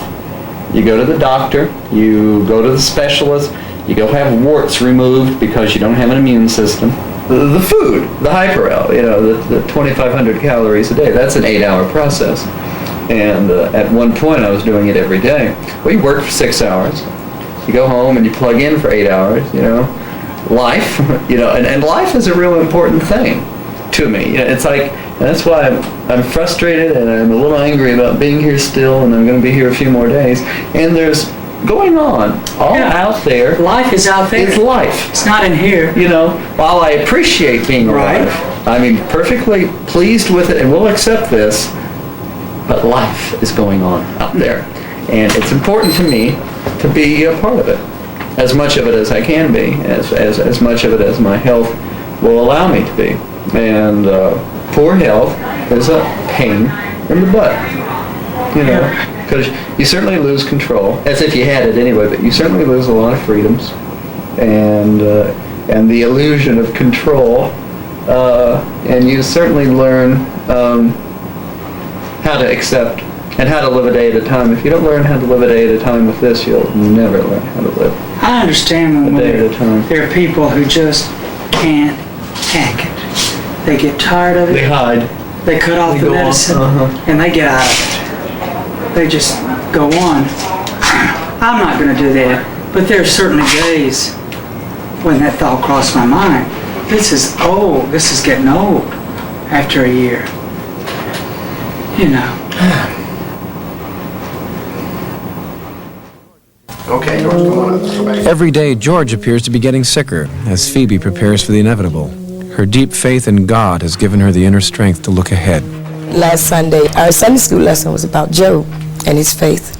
You go to the doctor. You go to the specialist. You go have warts removed because you don't have an immune system. The food, the Karell, you know, the 2,500 calories a day. That's an 8-hour process. And at one point, I was doing it every day. Well, you work for 6 hours. You go home and you plug in for 8 hours. You know, life. You know, and life is a real important thing to me. You know, it's like, and that's why I'm frustrated and I'm a little angry about being here still, and I'm going to be here a few more days. And there's going on all out there. Life is out there. It's life. It's not in here. You know, while I appreciate being alive, I mean, perfectly pleased with it, and we'll accept this, but life is going on out there. And it's important to me to be a part of it, as much of it as I can be, as much of it as my health will allow me to be. And poor health is a pain in the butt, you know, because you certainly lose control, as if you had it anyway, but you certainly lose a lot of freedoms, and the illusion of control, and you certainly learn how to accept and how to live a day at a time. If you don't learn how to live a day at a time with this, you'll never learn how to live I understand when a day at a time. there are people who just can't hack it. They get tired of it. They hide. They cut off They the go on, medicine, and they get out of it. They just go on. I'm not going to do that, but there are certainly days when that thought crossed my mind. This is old. This is getting old after a year. You know. Okay, George, come on up. Let's go back. Every day, George appears to be getting sicker as Phoebe prepares for the inevitable. Her deep faith in God has given her the inner strength to look ahead. last Sunday, our Sunday school lesson was about Job and his faith.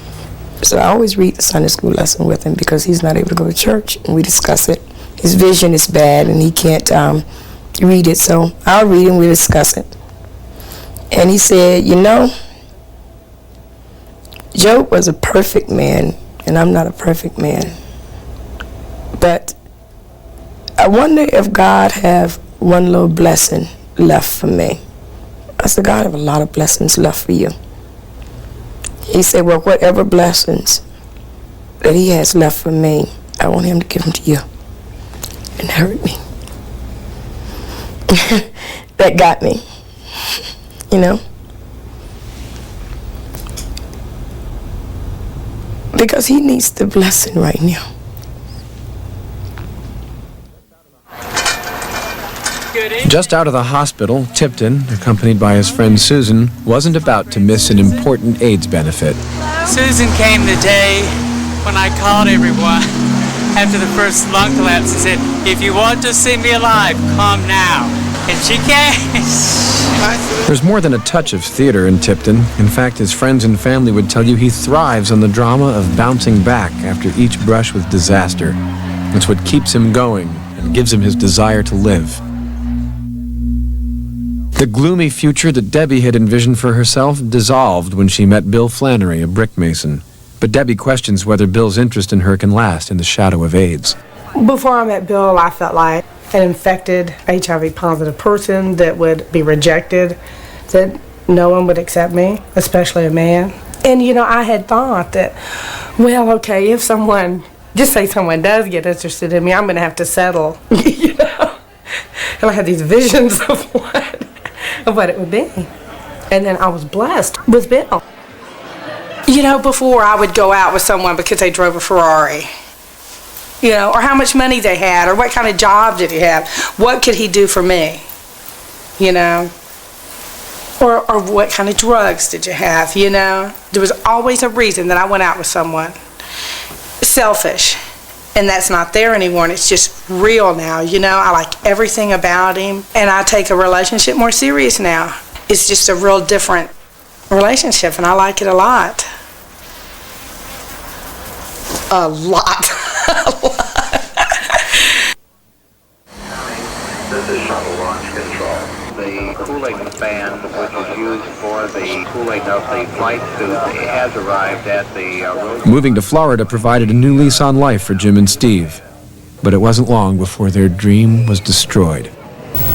So I always read the Sunday school lesson with him because he's not able to go to church, and we discuss it. His vision is bad, and he can't read it, so I'll read it and we discuss it. And he said, you know, Job was a perfect man, and I'm not a perfect man. But I wonder if God have one little blessing left for me. I said, God have a lot of blessings left for you. He said, well, whatever blessings that he has left for me, I want him to give them to you. And that hurt me. That got me, you know. Because he needs the blessing right now. Just out of the hospital, Tipton, accompanied by his friend Susan, wasn't about to miss an important AIDS benefit. Susan came the day when I called everyone after the first lung collapse and said, if you want to see me alive, come now. And she came. There's more than a touch of theater in Tipton. In fact, his friends and family would tell you he thrives on the drama of bouncing back after each brush with disaster. It's what keeps him going and gives him his desire to live. The gloomy future that Debbie had envisioned for herself dissolved when she met Bill Flannery, a brick mason. But Debbie questions whether Bill's interest in her can last in the shadow of AIDS. Before I met Bill, I felt like an infected HIV-positive person that would be rejected, that no one would accept me, especially a man. And, you know, I had thought that, well, okay, if someone, just say someone does get interested in me, I'm going to have to settle, you know. And I had these visions of what it would be. And then I was blessed with Bill. You know, before I would go out with someone because they drove a Ferrari, you know, or how much money they had, or what kind of job did he have, what could he do for me, you know, or what kind of drugs did you have, you know. There was always a reason that I went out with someone. Selfish. And that's not there anymore, and it's just real now, you know. I like everything about him, and I take a relationship more serious now. It's just a real different relationship, and I like it a lot. A lot. This is shuttle launch control. The cooling fan, which is used for the cooling of the flight suit, has arrived at the road. Moving to Florida provided a new lease on life for Jim and Steve. But it wasn't long before their dream was destroyed.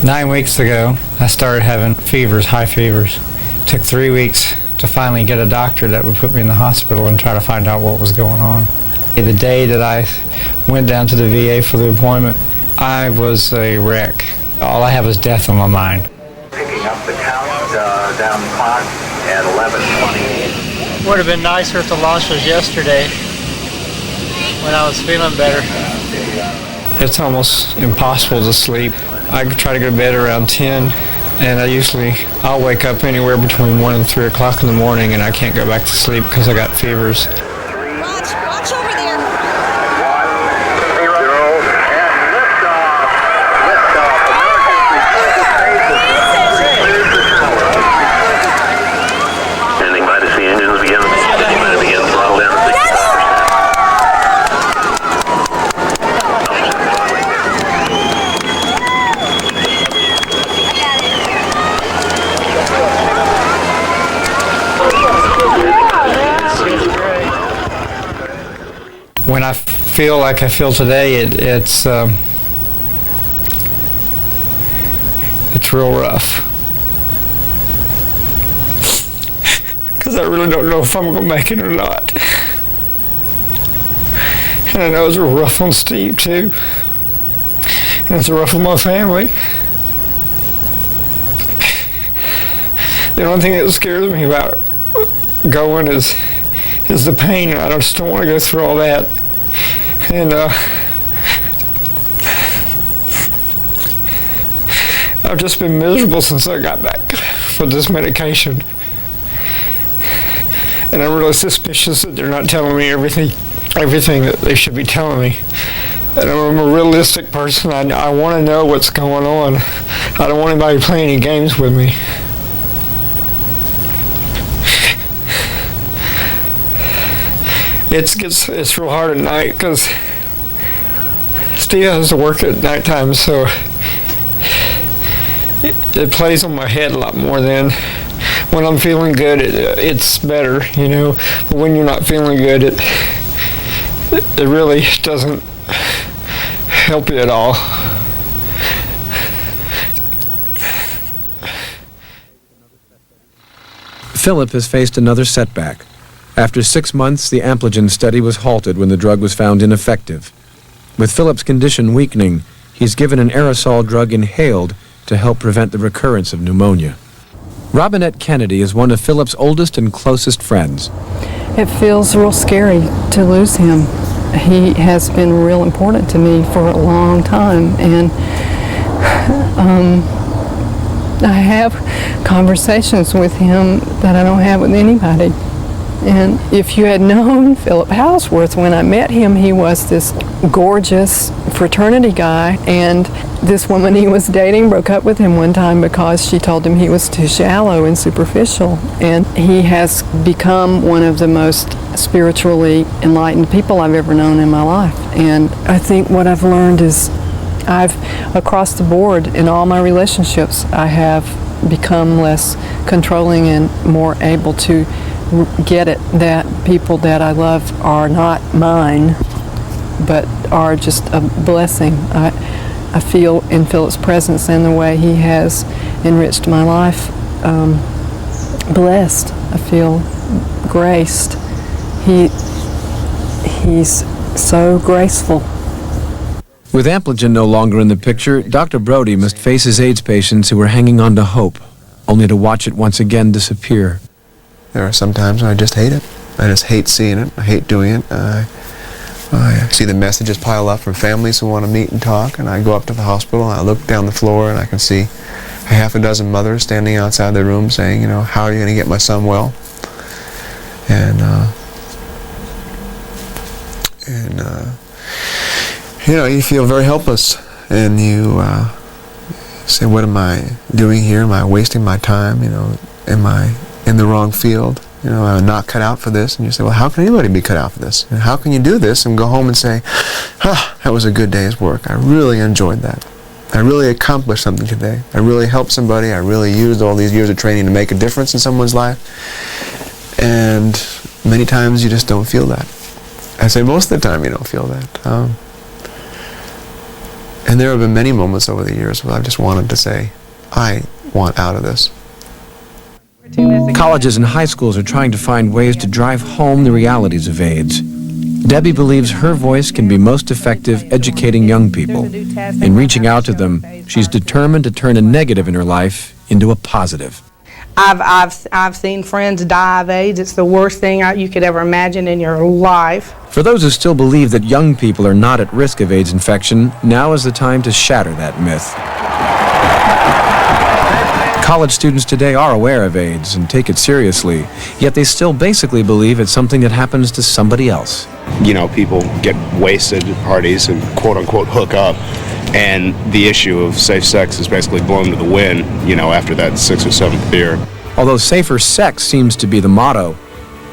9 weeks ago, I started having fevers, high fevers. It took 3 weeks to finally get a doctor that would put me in the hospital and try to find out what was going on. The day that I went down to the VA for the appointment, I was a wreck. All I have is death on my mind. Picking up the count down the clock at 11:20. Would have been nicer if the launch was yesterday when I was feeling better. It's almost impossible to sleep. I try to go to bed around 10, and I'll wake up anywhere between 1 and 3 o'clock in the morning, and I can't go back to sleep because I got fevers. Watch over there. Standing by to see engines begin throttle down to 65%. When I feel like I feel today, it's real rough. Because I really don't know if I'm going to make it or not. And I know it's real rough on Steve, too. And it's rough on my family. The only thing that scares me about going is the pain. I just don't want to go through all that. And I've just been miserable since I got back with this medication. And I'm really suspicious that they're not telling me everything that they should be telling me. And I'm a realistic person. I want to know what's going on. I don't want anybody playing any games with me. It's real hard at night because Steve has to work at nighttime, so it plays on my head a lot more than when I'm feeling good. It's better, but when you're not feeling good, it really doesn't help you at all. Philip has faced another setback. After 6 months, the Ampligen study was halted when the drug was found ineffective. With Philip's condition weakening, he's given an aerosol drug inhaled to help prevent the recurrence of pneumonia. Robynette Kennedy is one of Philip's oldest and closest friends. It feels real scary to lose him. He has been real important to me for a long time, and I have conversations with him that I don't have with anybody. And if you had known Philip Houseworth when I met him, he was this gorgeous fraternity guy, and this woman he was dating broke up with him one time because she told him he was too shallow and superficial. And he has become one of the most spiritually enlightened people I've ever known in my life. And I think what I've learned is across the board in all my relationships, I have become less controlling and more able to get it that people that I love are not mine, but are just a blessing. I feel in Philip's presence and the way he has enriched my life, blessed. I feel graced. He's so graceful. With Ampligen no longer in the picture, Dr. Brody must face his AIDS patients who are hanging on to hope, only to watch it once again disappear. There are some times when I just hate it. I just hate seeing it. I hate doing it. I see the messages pile up from families who want to meet and talk, and I go up to the hospital and I look down the floor and I can see a half a dozen mothers standing outside their room saying, how are you going to get my son well? And you feel very helpless, and you say, what am I doing here? Am I wasting my time? Am I in the wrong field? I'm not cut out for this. And you say, well, how can anybody be cut out for this? And how can you do this and go home and say, that was a good day's work. I really enjoyed that. I really accomplished something today. I really helped somebody. I really used all these years of training to make a difference in someone's life. And many times you just don't feel that. I say most of the time you don't feel that. And there have been many moments over the years where I've just wanted to say, I want out of this. Colleges and high schools are trying to find ways to drive home the realities of AIDS. Debbie believes her voice can be most effective educating young people. In reaching out to them, she's determined to turn a negative in her life into a positive. I've seen friends die of AIDS. It's the worst thing you could ever imagine in your life. For those who still believe that young people are not at risk of AIDS infection, now is the time to shatter that myth. College students today are aware of AIDS and take it seriously, yet they still basically believe it's something that happens to somebody else. People get wasted at parties and quote-unquote hook up, and the issue of safe sex is basically blown to the wind, after that 6th or 7th beer. Although safer sex seems to be the motto,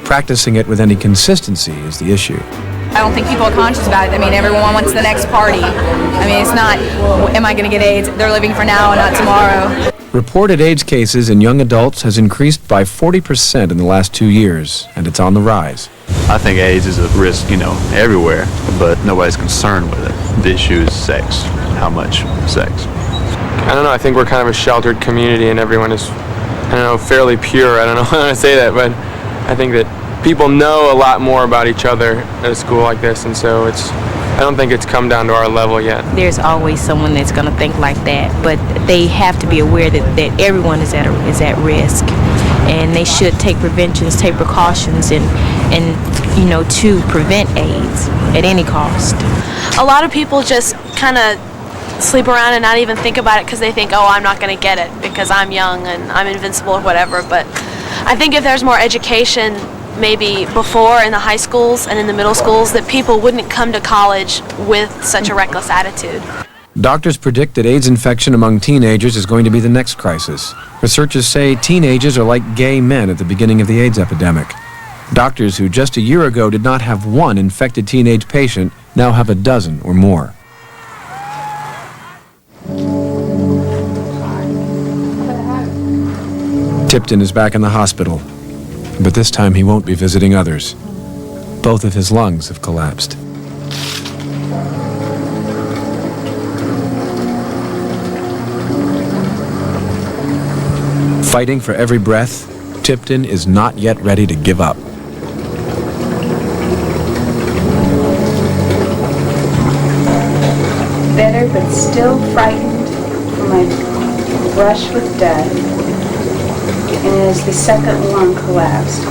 practicing it with any consistency is the issue. I don't think people are conscious about it. Everyone wants the next party. It's not, am I going to get AIDS? They're living for now and not tomorrow. Reported AIDS cases in young adults has increased by 40% in the last 2 years, and it's on the rise. I think AIDS is a risk, everywhere, but nobody's concerned with it. The issue is sex. How much sex? I don't know. I think we're kind of a sheltered community, and everyone is, fairly pure. I don't know how to say that, but I think that people know a lot more about each other at a school like this, and so I don't think it's come down to our level yet. There's always someone that's going to think like that, but they have to be aware that everyone is at risk, and they should take preventions, take precautions, and to prevent AIDS at any cost. A lot of people just kind of sleep around and not even think about it because they think, I'm not going to get it because I'm young and I'm invincible or whatever. But I think if there's more education maybe before in the high schools and in the middle schools, that people wouldn't come to college with such a reckless attitude. Doctors predict that AIDS infection among teenagers is going to be the next crisis. Researchers say teenagers are like gay men at the beginning of the AIDS epidemic. Doctors who just a year ago did not have one infected teenage patient now have a dozen or more. Tipton is back in the hospital, but this time he won't be visiting others. Both of his lungs have collapsed. Fighting for every breath, Tipton is not yet ready to give up. Better, but still frightened for my brush with death. And as the second lung collapsed,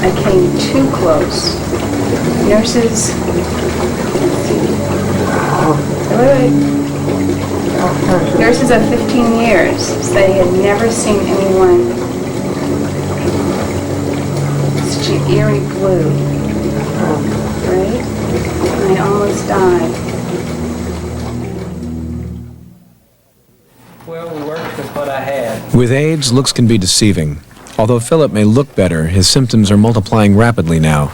I came too close. Nurses, nurses of 15 years, they had never seen anyone such an eerie blue, right? And I almost died. Well, we worked with what I had. With AIDS, looks can be deceiving. Although Philip may look better, his symptoms are multiplying rapidly now.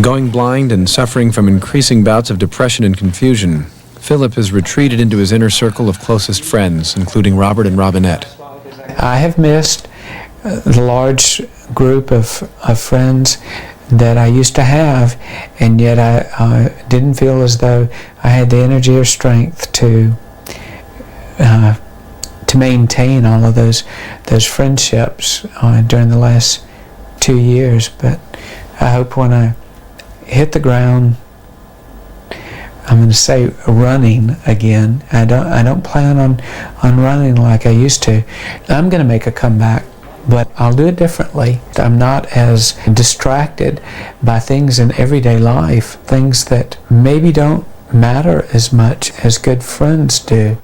Going blind and suffering from increasing bouts of depression and confusion, Philip has retreated into his inner circle of closest friends, including Robert and Robynette. I have missed the large group of friends that I used to have, and yet I didn't feel as though I had the energy or strength to maintain all of those friendships during the last 2 years. But I hope when I hit the ground, I'm going to say running again. I don't plan on running like I used to. I'm going to make a comeback, but I'll do it differently. I'm not as distracted by things in everyday life, things that maybe don't matter as much as good friends do.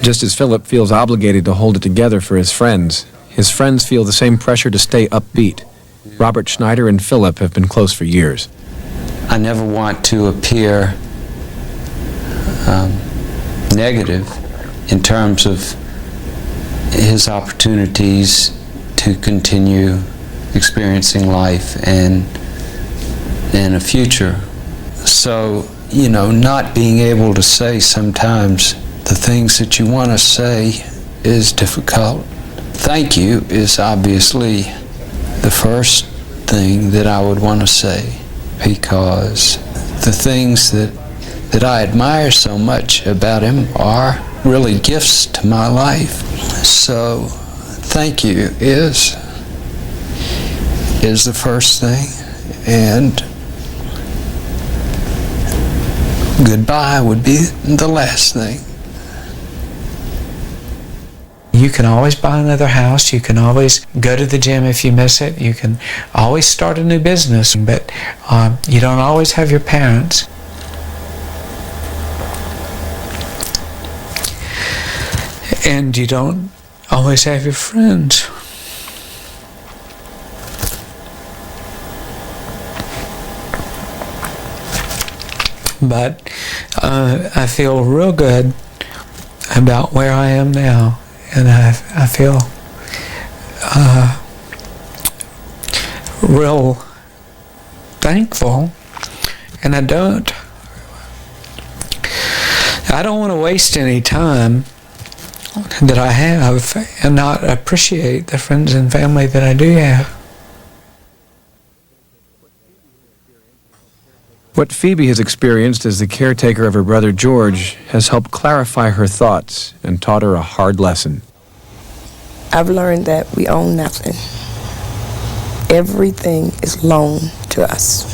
Just as Philip feels obligated to hold it together for his friends feel the same pressure to stay upbeat. Robert Schneider and Philip have been close for years. I never want to appear negative in terms of his opportunities to continue experiencing life and a future. So, not being able to say sometimes the things that you want to say is difficult. Thank you is obviously the first thing that I would want to say, because the things that I admire so much about him are really gifts to my life. So thank you is the first thing, and goodbye would be the last thing. You can always buy another house. You can always go to the gym if you miss it. You can always start a new business, but you don't always have your parents. And you don't always have your friends. But I feel real good about where I am now. And I feel real thankful, and I don't want to waste any time that I have and not appreciate the friends and family that I do have. What Phoebe has experienced as the caretaker of her brother George has helped clarify her thoughts and taught her a hard lesson. I've learned that we own nothing. Everything is loaned to us.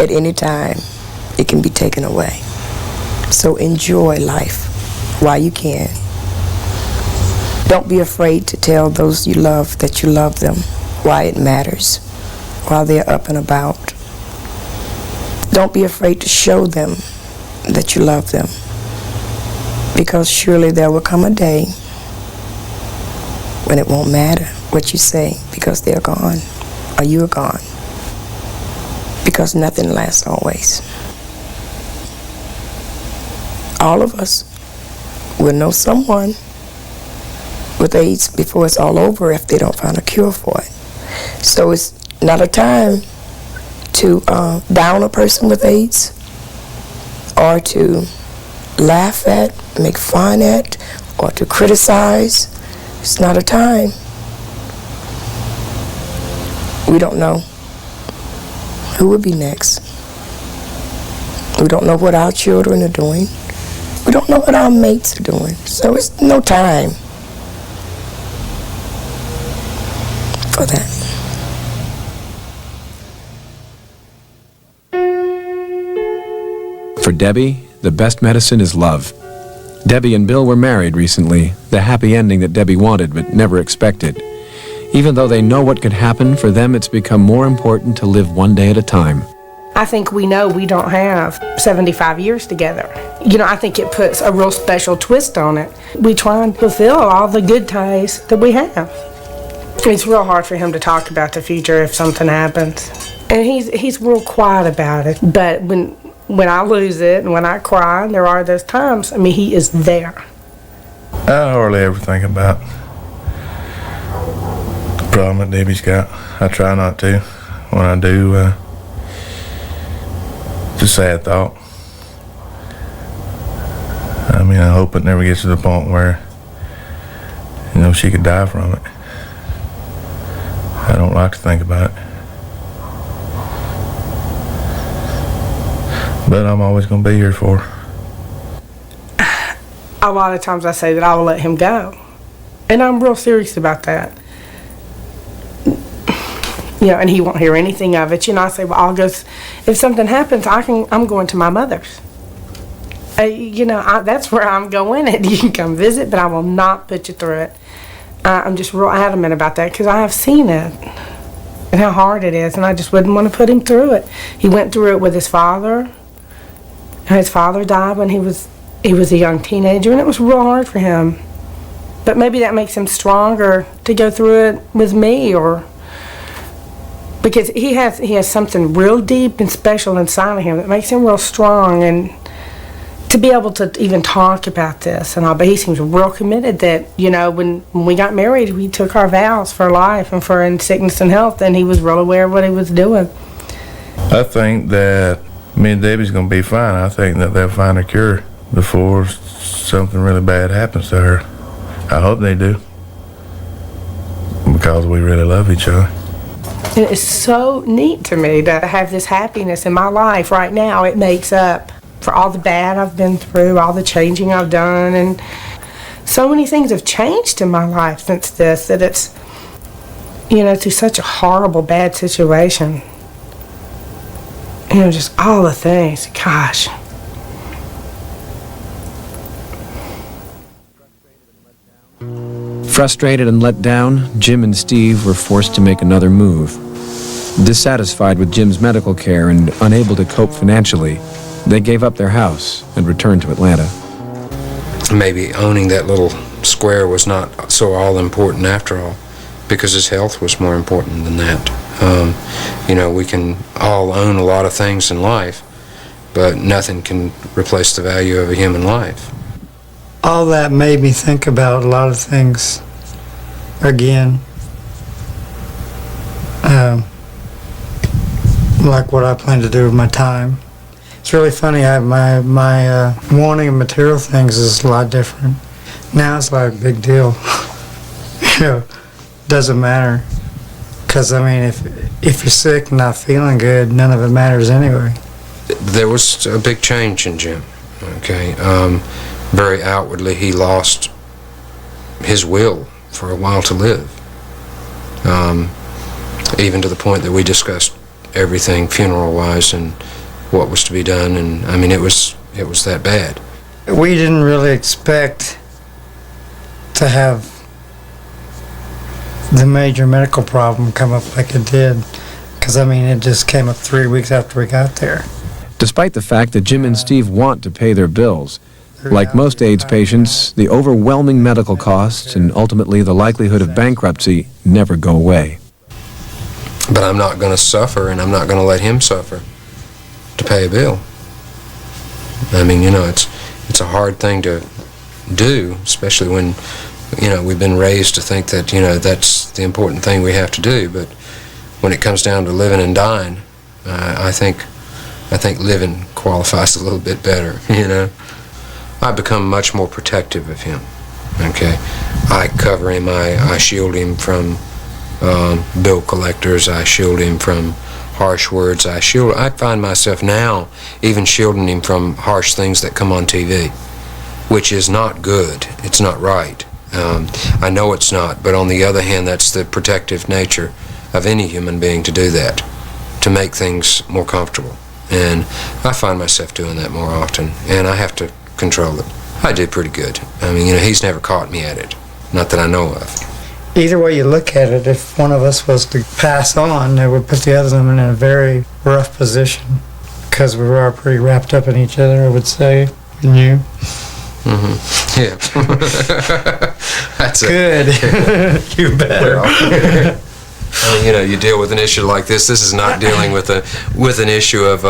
At any time, it can be taken away. So enjoy life while you can. Don't be afraid to tell those you love that you love them, why it matters, while they're up and about. Don't be afraid to show them that you love them, because surely there will come a day when it won't matter what you say, because they're gone or you're gone, because nothing lasts always. All of us will know someone with AIDS before it's all over if they don't find a cure for it. So it's not a time to down a person with AIDS or to laugh at, make fun at, or to criticize. It's not a time. We don't know who will be next. We don't know what our children are doing. We don't know what our mates are doing. So it's no time for that. For Debbie, the best medicine is love. Debbie and Bill were married recently, the happy ending that Debbie wanted but never expected. Even though they know what could happen, for them it's become more important to live one day at a time. I think we know we don't have 75 years together. You know, I think it puts a real special twist on it. We try and fulfill all the good ties that we have. It's real hard for him to talk about the future if something happens. And he's real quiet about it. But when I lose it and when I cry, and there are those times, I mean, he is there. I hardly ever think about the problem that Debbie's got. I try not to. When I do, it's a sad thought. I mean, I hope it never gets to the point where, you know, she could die from it. I don't like to think about it. But I'm always going to be here for her. A lot of times I say that I will let him go. And I'm real serious about that. You know, and he won't hear anything of it. You know, I say, well, I'll go, if something happens, I'm going to my mother's. You know, that's where I'm going, and you can come visit, but I will not put you through it. I'm just real adamant about that, because I have seen it, and how hard it is, and I just wouldn't want to put him through it. He went through it with his father. His father died when he was a young teenager, and it was real hard for him. But maybe that makes him stronger to go through it with me, or because he has something real deep and special inside of him that makes him real strong, and to be able to even talk about this and all. But he seems real committed that, you know, when we got married, we took our vows for life and for in sickness and health, and he was real aware of what he was doing. I think that me and Debbie's going to be fine. I think that they'll find a cure before something really bad happens to her. I hope they do, because we really love each other. And it's so neat to me to have this happiness in my life right now. It makes up for all the bad I've been through, all the changing I've done, and so many things have changed in my life since this, that it's, you know, through such a horrible, bad situation. You know, just all the things. Gosh. Frustrated and let down, Jim and Steve were forced to make another move. Dissatisfied with Jim's medical care and unable to cope financially, they gave up their house and returned to Atlanta. Maybe owning that little square was not so all important after all, because his health was more important than that. You know, we can all own a lot of things in life, but nothing can replace the value of a human life. All that made me think about a lot of things again. Like what I plan to do with my time. It's really funny, my wanting of material things is a lot different. Now it's like a big deal. You know, doesn't matter. Because, I mean, if you're sick and not feeling good, none of it matters anyway. There was a big change in Jim, okay? Very outwardly, he lost his will for a while to live. Even to the point that we discussed everything funeral-wise and what was to be done, and I mean, it was that bad. We didn't really expect to have the major medical problem come up like it did, because I mean, it just came up 3 weeks after we got there. Despite the fact that Jim and Steve want to pay their bills, like most AIDS patients, the overwhelming medical costs and ultimately the likelihood of bankruptcy never go away. But I'm not going to suffer, and I'm not going to let him suffer to pay a bill. I mean, you know, it's a hard thing to do, especially when, you know, we've been raised to think that, you know, that's the important thing we have to do. But when it comes down to living and dying, I think living qualifies a little bit better, you know. I've become much more protective of him, okay. I cover him, I shield him from bill collectors, I shield him from harsh words, I find myself now even shielding him from harsh things that come on TV, which is not good, it's not right. I know it's not, but on the other hand, that's the protective nature of any human being to do that, to make things more comfortable. And I find myself doing that more often, and I have to control it. I do pretty good. I mean, you know, he's never caught me at it, not that I know of. Either way you look at it, if one of us was to pass on, it would put the other one in a very rough position, because we were pretty wrapped up in each other, I would say, and you. Mm-hmm. Yeah. That's good. You better. Well, you know, you deal with an issue like this. This is not dealing with an issue of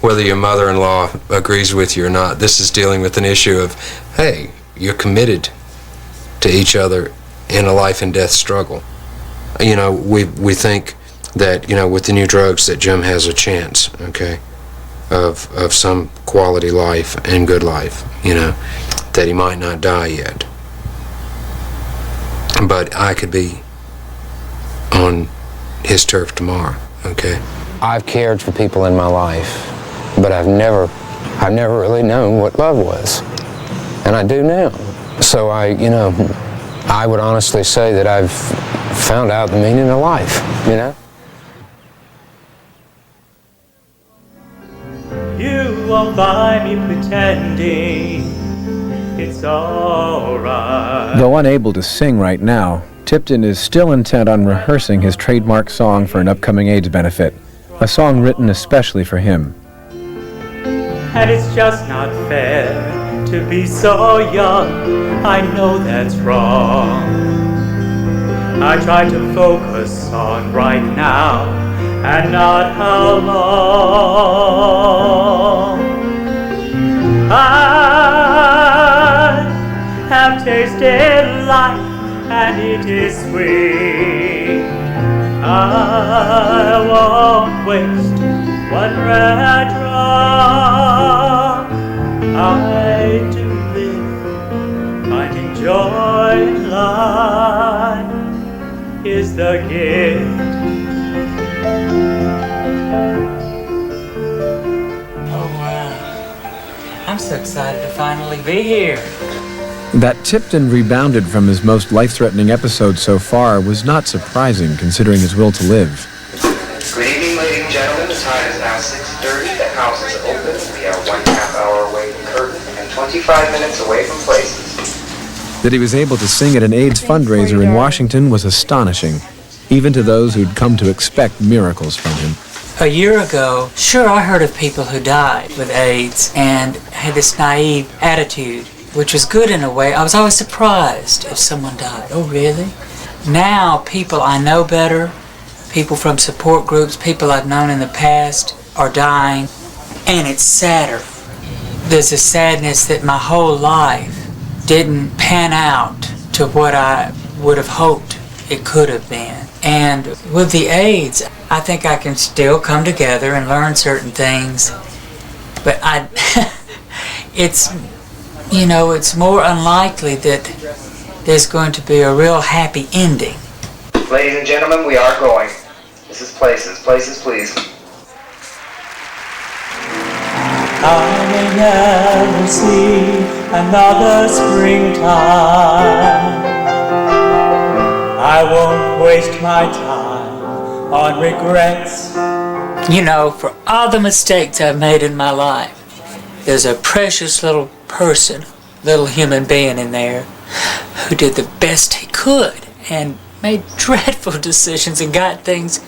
whether your mother-in-law agrees with you or not. This is dealing with an issue of, hey, you're committed to each other in a life and death struggle. You know, we think that, you know, with the new drugs that Jim has a chance, okay, of some quality life and good life, you know, that he might not die yet. But I could be on his turf tomorrow, okay? I've cared for people in my life, but I've never really known what love was. And I do now. So I would honestly say that I've found out the meaning of life, you know? You won't find me pretending it's all right. Though unable to sing right now, Tipton is still intent on rehearsing his trademark song for an upcoming AIDS benefit, a song written especially for him. And it's just not fair to be so young, I know that's wrong. I try to focus on right now and not how long. I have tasted life and it is sweet. I won't waste one red drop. I do live, finding joy in life is the gift. Oh wow, I'm so excited to finally be here. That Tipton rebounded from his most life-threatening episode so far was not surprising, considering his will to live. Good evening, ladies and gentlemen. The time is now 6:30. The house is open. We are 1/2 hour away from curtain and 25 minutes away from places. That he was able to sing at an AIDS fundraiser in Washington was astonishing, even to those who'd come to expect miracles from him. A year ago, sure, I heard of people who died with AIDS and had this naive attitude, which was good in a way. I was always surprised if someone died. Oh, really? Now, people I know better, people from support groups, people I've known in the past are dying, and it's sadder. There's a sadness that my whole life didn't pan out to what I would have hoped it could have been. And with the AIDS, I think I can still come together and learn certain things, but it's more unlikely that there's going to be a real happy ending. Ladies and gentlemen, we are going. This is Places. Places, please. I may never see another springtime. I won't waste my time on regrets. You know, for all the mistakes I've made in my life, there's a precious little person, little human being in there who did the best he could and made dreadful decisions and got things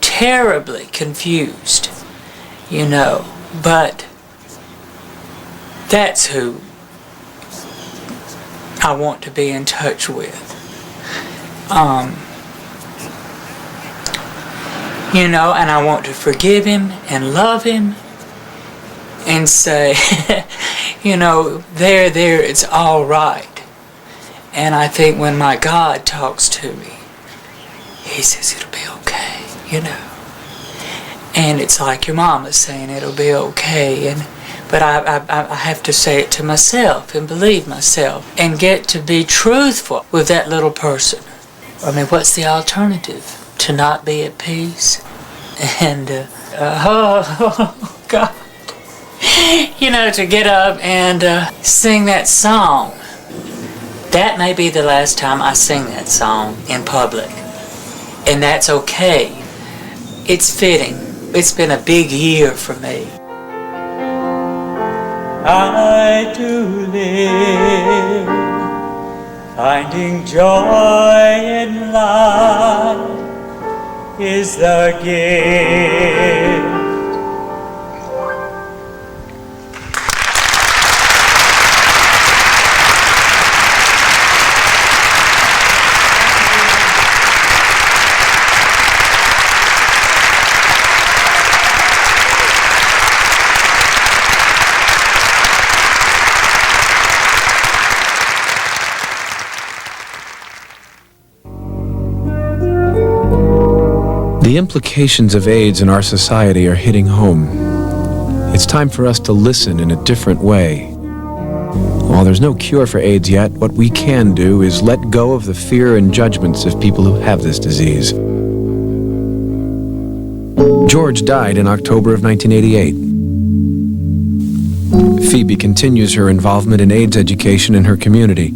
terribly confused, you know, but that's who I want to be in touch with. You know, and I want to forgive him and love him and say, you know, there, it's all right. And I think when my God talks to me, he says it'll be okay. you know. And it's like your mama's saying it'll be okay, but I have to say it to myself and believe myself and get to be truthful with that little person. I mean, what's the alternative? To not be at peace? And, oh, God. You know, to get up and sing that song. That may be the last time I sing that song in public. And that's okay. It's fitting. It's been a big year for me. I do live, finding joy in life is the gift. The implications of AIDS in our society are hitting home. It's time for us to listen in a different way. While there's no cure for AIDS yet, what we can do is let go of the fear and judgments of people who have this disease. George died in October of 1988. Phoebe continues her involvement in AIDS education in her community.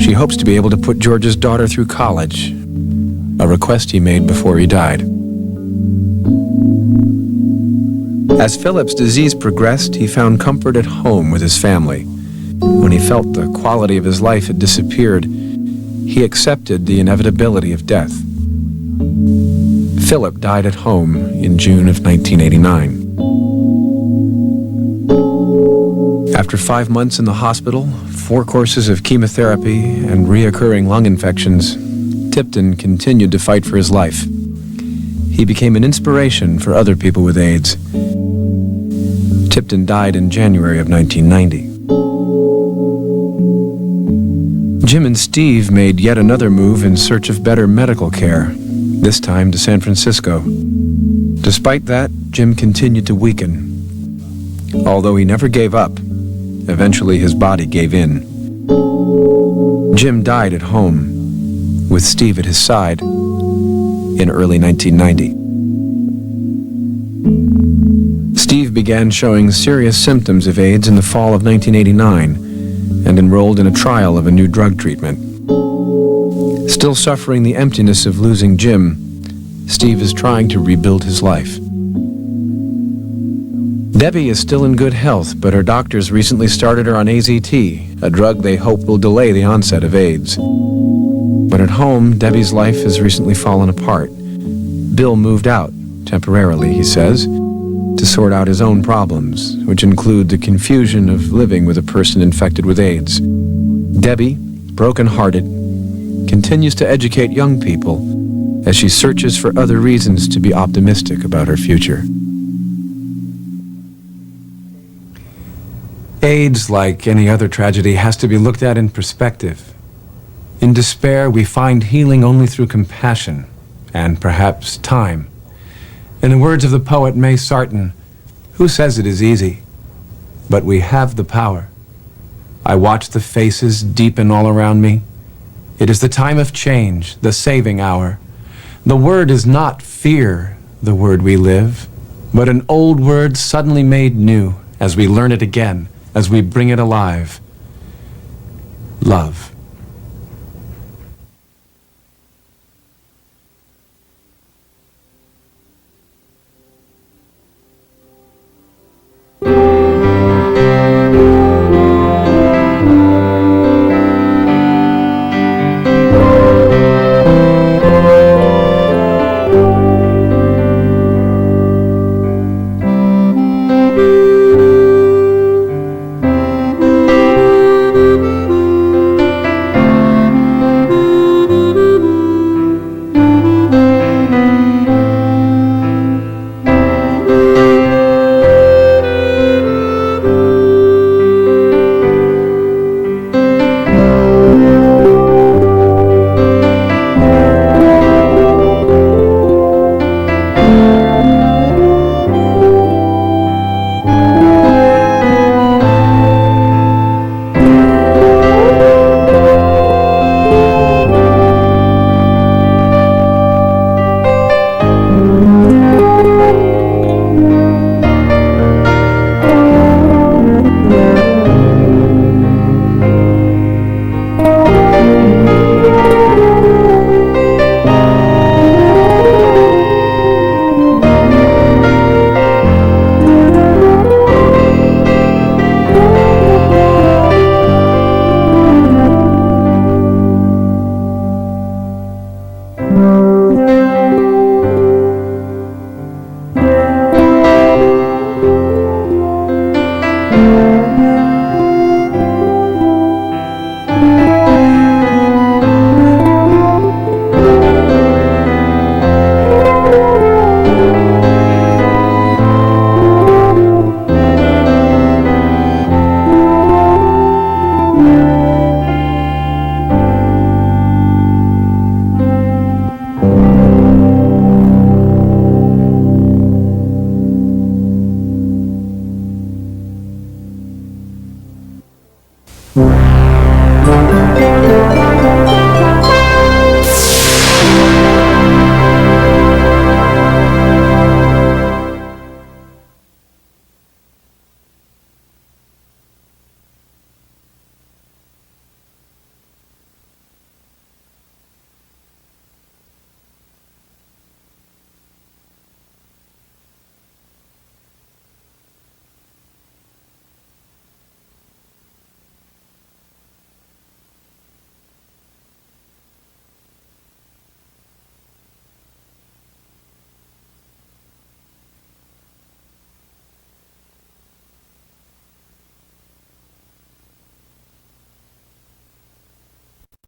She hopes to be able to put George's daughter through college, a request he made before he died. As Philip's disease progressed, he found comfort at home with his family. When he felt the quality of his life had disappeared, he accepted the inevitability of death. Philip died at home in June of 1989. After 5 months in the hospital, 4 courses of chemotherapy, and reoccurring lung infections, Tipton continued to fight for his life. He became an inspiration for other people with AIDS. Tipton died in January of 1990. Jim and Steve made yet another move in search of better medical care, this time to San Francisco. Despite that, Jim continued to weaken. Although he never gave up, eventually his body gave in. Jim died at home, with Steve at his side, in early 1990. Steve began showing serious symptoms of AIDS in the fall of 1989 and enrolled in a trial of a new drug treatment. Still suffering the emptiness of losing Jim, Steve is trying to rebuild his life. Debbie is still in good health, but her doctors recently started her on AZT, a drug they hope will delay the onset of AIDS. But at home, Debbie's life has recently fallen apart. Bill moved out, temporarily, he says, to sort out his own problems, which include the confusion of living with a person infected with AIDS. Debbie, broken-hearted, continues to educate young people as she searches for other reasons to be optimistic about her future. AIDS, like any other tragedy, has to be looked at in perspective. In despair, we find healing only through compassion and perhaps time. In the words of the poet May Sarton, who says it is easy? But we have the power. I watch the faces deepen all around me. It is the time of change, the saving hour. The word is not fear, the word we live, but an old word suddenly made new as we learn it again, as we bring it alive. Love.